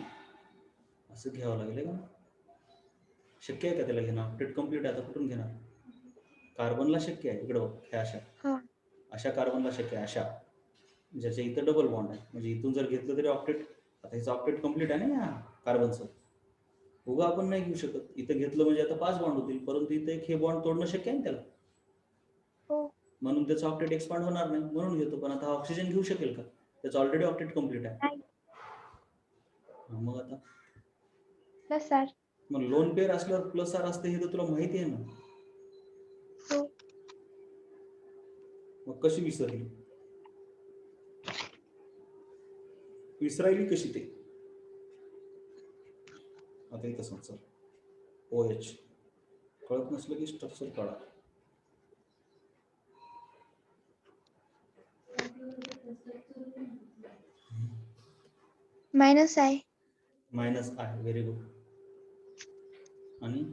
असं घ्यावं लागेल का? शक्य आहे का त्याला घेणं? अपडेट कम्प्लीट आहे, आता कुठून घेणार? कार्बनला शक्य आहे, इकडं बघ, ह्या अशा हा अशा कार्बनला शक्य आहे, अशा ज्याच्या इथं डबल बॉन्ड आहे, म्हणजे इथून जर घेतलं तरी ऑक्टेट, आता ह्याचं ऑक्टेट कम्प्लीट आहे ना या कार्बनचं, उगा आपण नाही घेऊ शकत. इथं घेतलं म्हणजे आता 5 बॉन्ड होतील, परंतु इथं एक हे बॉन्ड तोडणं शक्य आहे ना त्याला, हो म्हणून त्याचं ऑक्टेट एक्सपांड होणार नाही, म्हणून घेतो. पण आता हा ऑक्सिजन घेऊ शकेल का? त्याचं ऑलरेडी ऑक्टेट कम्प्लीट आहे. नाही. मग आता प्लस आर. मग लोन पेअर असल्यावर प्लस आर असते हे तर तुला माहिती आहे ना, हो मग कशी विसरली? विसरायली कशी ते? आता इथं समजा OH कळत नसलं की स्ट्रक्चर काढा. मायनस आहे. मायनस आहे, व्हेरी गुड. आणि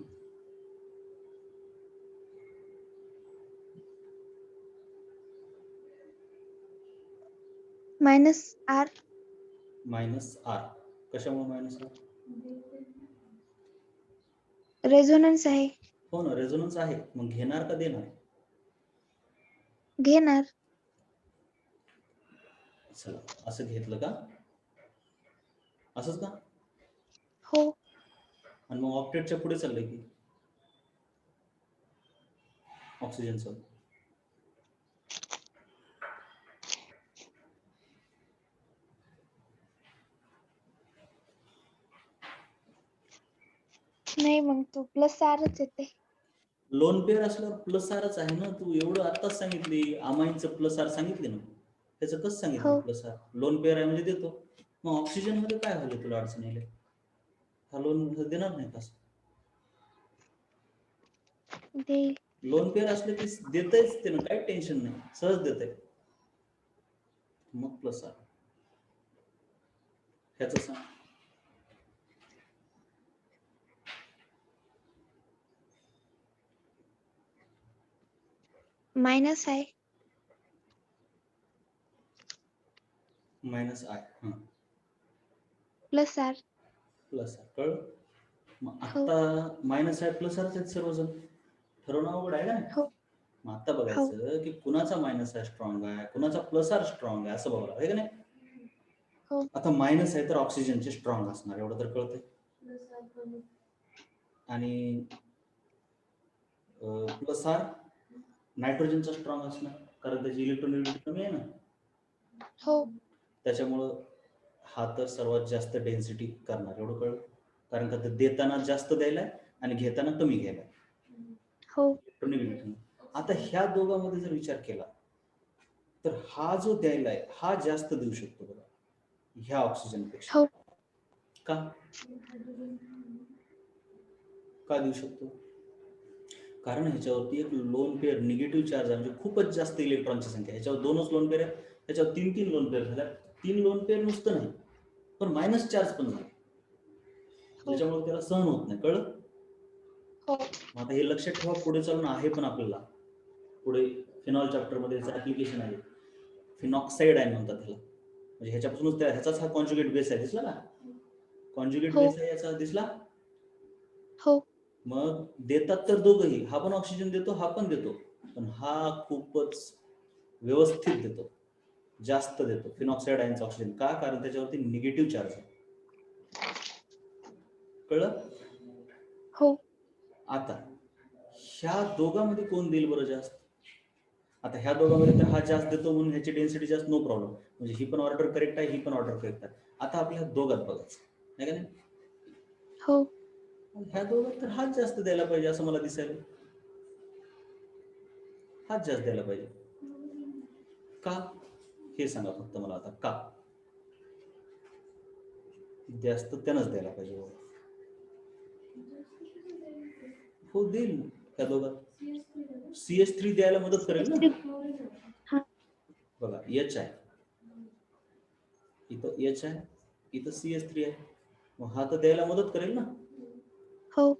मायनस आर. मायनस आर कशामुळे मायनस आर? रेझोनन्स आहे. हो ना, रेझोनन्स आहे. मग घेणार का देणार? घेणार. चला असं घेतलं का? असंच का? हो आणि मग ऑक्टेटच्या पुढे चाललंय की ऑक्सिजनचं, नाही, मग तो प्लस आरच येते. लोन पेअर असल्यावर प्लस आरच आहे ना. तू एवढं आत्ताच सांगितली, अमाईनचं प्लस आर सांगितले ना, त्याचं कसं सांगितलं हो प्लस आर? लोन पेअर आहे म्हणजे देतो. मग ऑक्सिजन मध्ये काय झालं तुला अडचण येईल? हा लोन देणार नाही का? देईल. लोन पेअर असलं की देतच ते ना, काही टेन्शन नाही, सहज देतंय. मग प्लस आर ह्याचं सांग. मायनस आहे. मायनस आय, हां, प्लस आर. प्लस आर कळलं. मग हो आता मायनस आय प्लस आर आहेत सर्वजण, ठरवणं अवघड आहे का नाही? हो मग आता हो बघायचं की कुणाचा मायनस आय स्ट्रॉंग आहे, कुणाचा प्लस आर स्ट्रॉंग आहे, असं बघायला आहे का नाही? हो आता मायनस आहे तर ऑक्सिजनचे स्ट्रॉंग असणार, एवढं तर कळतंय. आणि प्लस आर नायट्रोजनचा स्ट्रॉंग असणार, कारण त्याची इलेक्ट्रॉनिक कमी आहे ना, हो त्याच्यामुळं हा तर सर्वात जास्त डेन्सिटी करणार, एवढं कळलं. कारण का ते देताना जास्त द्यायला आणि घेताना कमी घ्यायला. हो आता ह्या दोघांमध्ये जर विचार केला तर हा जो द्यायला आहे हा जास्त देऊ शकतो बघा ह्या ऑक्सिजनपेक्षा. हो का? का देऊ शकतो? कारण ह्याच्यावरती एक लोन पेअर निगेटिव्ह चार्ज आहे, म्हणजे खूपच जास्त इलेक्ट्रॉनची संख्या. ह्याच्यावर 2च लोन पेअर आहे, ह्याच्यावर 3 लोन पेअर झाल्या. 3 लोन पेअर नुसतं नाही, पण मायनस चार्ज पण झाला, हो ज्याच्यामुळे त्याला सहन होत नाही. कळलं? हो मग आता हे लक्षात ठेवा, पुढे चालून आहे पण आपल्याला पुढे फिनॉल चॅप्टरमध्ये याचं ऍप्लिकेशन आहे. फिनॉक्साईड आहे म्हणतात त्याला, म्हणजे ह्याच्यापासूनच ह्याचाच हा कॉन्जुगेट बेस आहे. दिसला ना? कॉन्जुगेट हो बेस आहे याचा, दिसला? हो मग देतात तर दोघंही, हा पण ऑक्सिजन देतो, हा पण देतो, पण हा खूपच व्यवस्थित देतो, जास्त देतो फिनॉक्साईड आयनचा ऑक्सिजन. का? कारण त्याच्यावरती निगेटिव्ह चार्ज आहे. कळलं? हो आता ह्या दोघांमध्ये कोण देईल बरं जास्त? आता ह्या दोघांमध्ये तर हा जास्त देतो म्हणून ह्याची डेन्सिटी जास्त, नो प्रॉब्लेम, म्हणजे ही पण ऑर्डर करेक्ट आहे, ही पण ऑर्डर करेक्ट आहे. आता आपल्या दोघात बघायचं नाही का नाही? हो ह्या दोघात तर हाच जास्त द्यायला पाहिजे असं मला दिसायला. हाच जास्त द्यायला पाहिजे. का? हे सांगा फक्त मला आता, का जास्त त्यानंच द्यायला पाहिजे? हो देईल ना त्या दोघात. CS3 द्यायला मदत करेल ना. हा बघा H आहे, इथं H आहे, इथं CS3 आहे, मग हा तर द्यायला मदत करेल ना. हो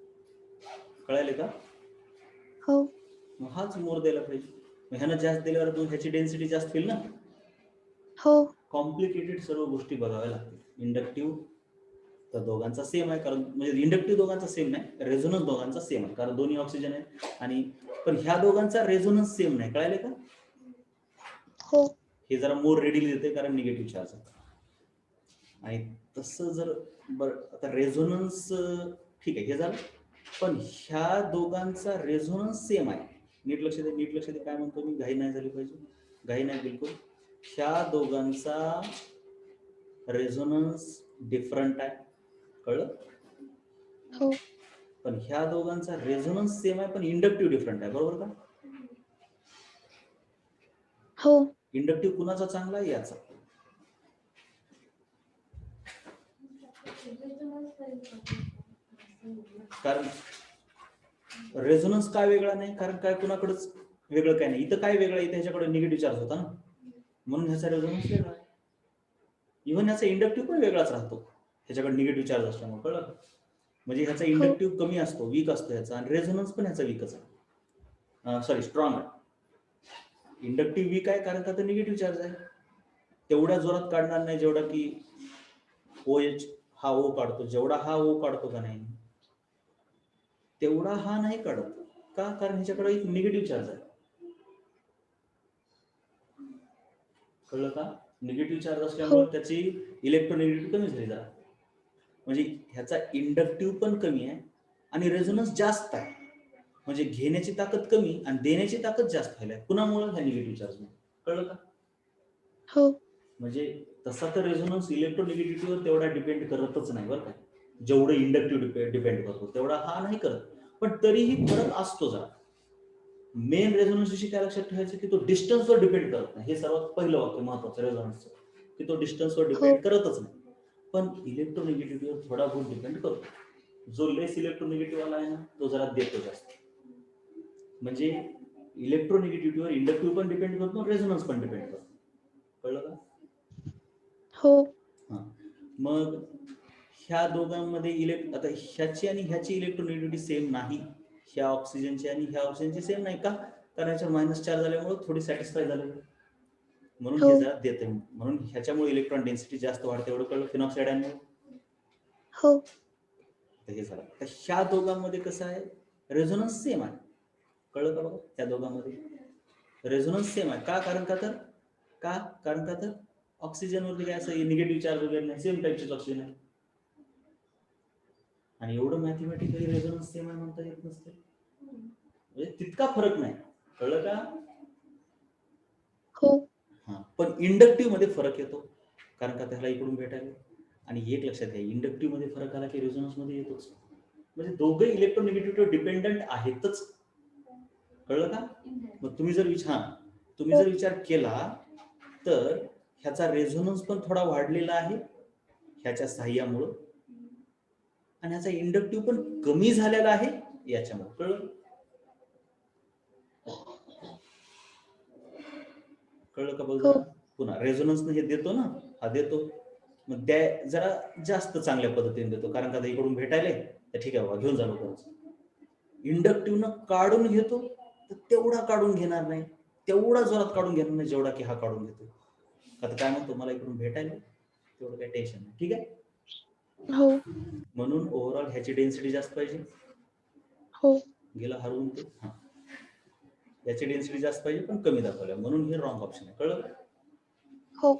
कळायले का? हो मग हाच मोर द्यायला पाहिजे. मग ह्यानं जास्त दिल्यावर मग ह्याची डेन्सिटी जास्त होईल ना. हो कॉम्प्लिकेटेड सर्व गोष्टी बघाव्या लागतील. इंडक्टिव्ह तर दोघांचा सेम आहे, कारण म्हणजे इंडक्टिव्ह दोघांचा सेम नाही, रेझोनन्स दोघांचा सेम आहे, कारण दोन्ही ऑक्सिजन आहे. आणि पण ह्या दोघांचा रेझोनन्स सेम नाही, कळाले का? हो हे जरा मोर रेडिली देते कारण निगेटिव्ह चार्ज आहे. आणि तसं जर बरं आता रेझोनन्स ठीक आहे हे झालं, पण ह्या दोघांचा रेझोनन्स सेम आहे. नीट लक्ष दे, नीट लक्ष दे, काय म्हणतो मी, घाई नाही झाली पाहिजे, घाई नाही बिलकुल. ह्या दोघांचा रेझोनन्स डिफरंट आहे, कळलं? हो पण ह्या दोघांचा रेझोनन्स सेम आहे पण इंडक्टिव्ह डिफरंट आहे, बरोबर का? हो इंडक्टिव्ह कुणाचा चांगला आहे? याचा. कारण रेझोनन्स काय वेगळा नाही, कारण काय कुणाकडेच वेगळं काय नाही. इथं काय वेगळं, इथं ह्याच्याकडे निगेटिव्ह चार्ज होता ना, म्हणून ह्याचा रेझोनन्स वेगळा आहे. इव्हन ह्याचा इंडक्टिव्ह पण वेगळाच राहतो ह्याच्याकडे निगेटिव्ह चार्ज असल्यामुळे, कळलं? म्हणजे ह्याचा इंडक्टिव्ह कमी असतो, वीक असतो ह्याचा, आणि रेझोनन्स पण ह्याचा वीकच आहे, सॉरी स्ट्रॉंग आहे. इंडक्टिव्ह वीक आहे कारण का तर निगेटिव्ह चार्ज आहे, तेवढ्या जोरात काढणार नाही जेवढा की OH हा O काढतो, जेवढा हा O काढतो का नाही तेवढा हा नाही काढत. का? कारण ह्याच्याकडे एक निगेटिव्ह चार्ज आहे, कळलं का? निगेटिव्ह चार्ज हो असल्यामुळे त्याची इलेक्ट्रोनेगेटिव्ह कमी झाली जरा, म्हणजे ह्याचा इंडक्टिव्ह पण कमी आहे आणि रेझोनन्स जास्त आहे, म्हणजे घेण्याची ताकद कमी आणि देण्याची ताकद जास्त व्हायला. कुणामुळे? ह्या निगेटिव्ह चार्जमुळे, कळलं का? हो म्हणजे तसा तर रेझोनन्स इलेक्ट्रोनिगेटिव्हिटीवर तेवढा डिपेंड करतच नाही बरं का, जेवढं इंडक्टिव्ह डिपेंड करतो तेवढा हा नाही करत, पण तरीही फरक असतो जरा. मेन रेझोनन्स विषयी काय लक्षात ठेवायचं की तो डिस्टन्सवर डिपेंड करत नाही, हे सर्वात पहिलं वाक्य महत्वाचं रेझोनन्सचं, की तो डिस्टन्सवर हो डिपेंड करतच नाही. पण इलेक्ट्रोनिगेटिव्हिटीवर थोडा बहुत डिपेंड करतो. जो लेस इलेक्ट्रोनिगेटिव्ह वाला आहे ना तो जरा देतो जास्त. म्हणजे इलेक्ट्रोनिगेटिव्हिटीवर इंडक्टिव्ह पण डिपेंड करतो, रेझोनन्स पण डिपेंड करतो, कळलं का? हो हा, मग ह्या दोघांमध्ये आता ह्याची आणि ह्याची इलेक्ट्रोनिगेटिव्हिटी सेम नाही, ह्या ऑक्सिजनची आणि ह्या ऑक्सिजनची सेम नाही. का? कारण ह्याच्यावर मायनस चार्ज झाल्यामुळे थोडी सॅटिस्फाय झाली, म्हणून हो हे जरा देते, म्हणून ह्याच्यामुळे इलेक्ट्रॉन डेन्सिटी जास्त वाढते, एवढं कळलं फिनॉक्साइड आहे. हो हे झालं. तर ह्या दोघांमध्ये कसं आहे, रेझोनन्स सेम आहे, कळलं का बघा? त्या दोघांमध्ये रेझोनन्स सेम आहे. का? कारण का तर ऑक्सिजनवरती काय असं निगेटिव्ह चार्ज वगैरे नाही, सेम टाईपचे ऑक्सिजन आहे, आणि एवढं मॅथमॅटिकली रेझोनन्स सेम आहे म्हणता येत नसते, म्हणजे तितका फरक नाही, कळलं का? हो हा, पण इंडक्टिव्ह मध्ये फरक येतो, कारण का त्याला इकडून भेटायला. आणि एक लक्षात घ्या, इंडक्टिव्ह मध्ये फरक आला की रेझोनन्स मध्ये येतोच, म्हणजे दोघे इलेक्ट्रोनिगेटिव्हिटीवर डिपेंडंट आहेतच, कळलं का? मग तुम्ही जर हो विचार केला तर ह्याचा रेझोनन्स पण थोडा वाढलेला आहे ह्याच्या साह्यामुळं, आणि ह्याचा इंडक्टिव्ह पण कमी झालेला आहे याच्यामुळे, कळलं? कळलं का बघ हो जरा? पुन्हा रेझोनन्स हे देतो ना, हा देतो, मग त्या जरा जास्त चांगल्या पद्धतीने देतो, कारण का इकडून भेटायले तर ठीक आहे बाबा घेऊन जा लवकरच. इंडक्टिव्ह न काढून घेतो तर तेवढा काढून घेणार नाही, तेवढा जोरात काढून घेणार नाही जेवढा की हा काढून घेतो. आता काय म्हणतो, मला इकडून भेटायले तेवढं काही टेन्शन नाही, ठीक आहे. हो म्हणून ओव्हरऑल ह्याची डेन्सिटी जास्त पाहिजे, हो गेला हरवून ते. हा, याची डेन्सिटी जास्त पाहिजे पण कमी दाखवल्या, म्हणून हे रॉंग ऑप्शन आहे, कळलं? हो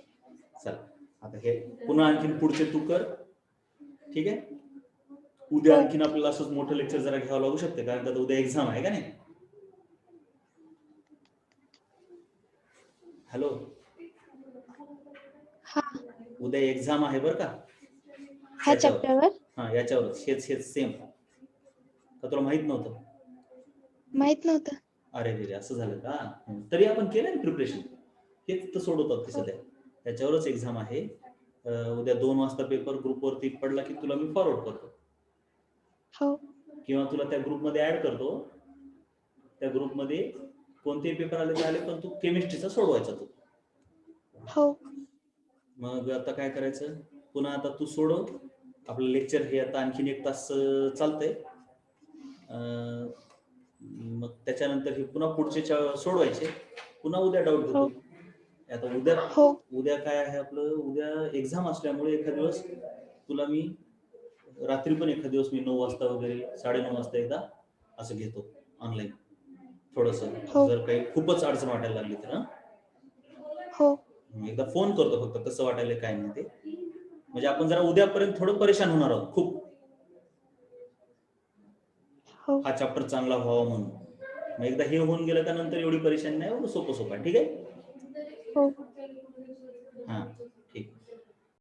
चला आता हे पुन्हा आणखीन पुढचे तू कर, ठीक आहे. उद्या हो आणखीन आपल्याला असंच मोठं लेक्चर जरा घ्यावं लागू शकते, कारण का उद्या एक्झाम आहे का नाही. हॅलो, हा उद्या एक्झाम आहे बरं का, ह्या याच्यावर. चॅप्टरवर हा, याच्यावरच, हेच सेम. का तुला माहित नव्हतं? माहित नव्हतं. अरे रे, असं झालं का? तरी आपण केलं ना प्रिपरेशन, हेच तर सोडवतात ते हो सध्या, त्याच्यावरच एक्झाम आहे. उद्या 2 वाजता पेपर ग्रुपवरती पडला की तुला मी फॉरवर्ड करतो, हो किंवा तुला त्या ग्रुपमध्ये ऍड करतो. त्या ग्रुपमध्ये कोणतेही पेपर आले तर आले, पण तू केमिस्ट्रीचा सोडवायचा तू. हो मग आता काय करायचं, पुन्हा आता तू सोडव आपलं लेक्चर. हे आता आणखीन 1 तास चालतंय. मग त्याच्यानंतर हे पुन्हा पुढचे सोडवायचे, पुन्हा उद्या डाऊट हो घेतो. आता उद्या हो उद्या काय आहे आपलं, उद्या एक्झाम असल्यामुळे एखाद दिवस तुला मी रात्री पण एखाद दिवस मी 9 वाजता वगैरे 9:30 वाजता एकदा असं घेतो ऑनलाईन थोडस, हो जर काही खूपच अडचण वाटायला लागली तर. हो एकदा फोन करतो फक्त कसं वाटायला काय नाही ते, म्हणजे आपण जरा उद्यापर्यंत थोडं परेशान होणार आहोत खूप, हो हा चॅप्टर चांगला व्हावा म्हणून. मग एकदा हे होऊन गेलं का नंतर एवढी परेशानी नाही, एवढं सोपं सोपं आहे. ठीक आहे. हो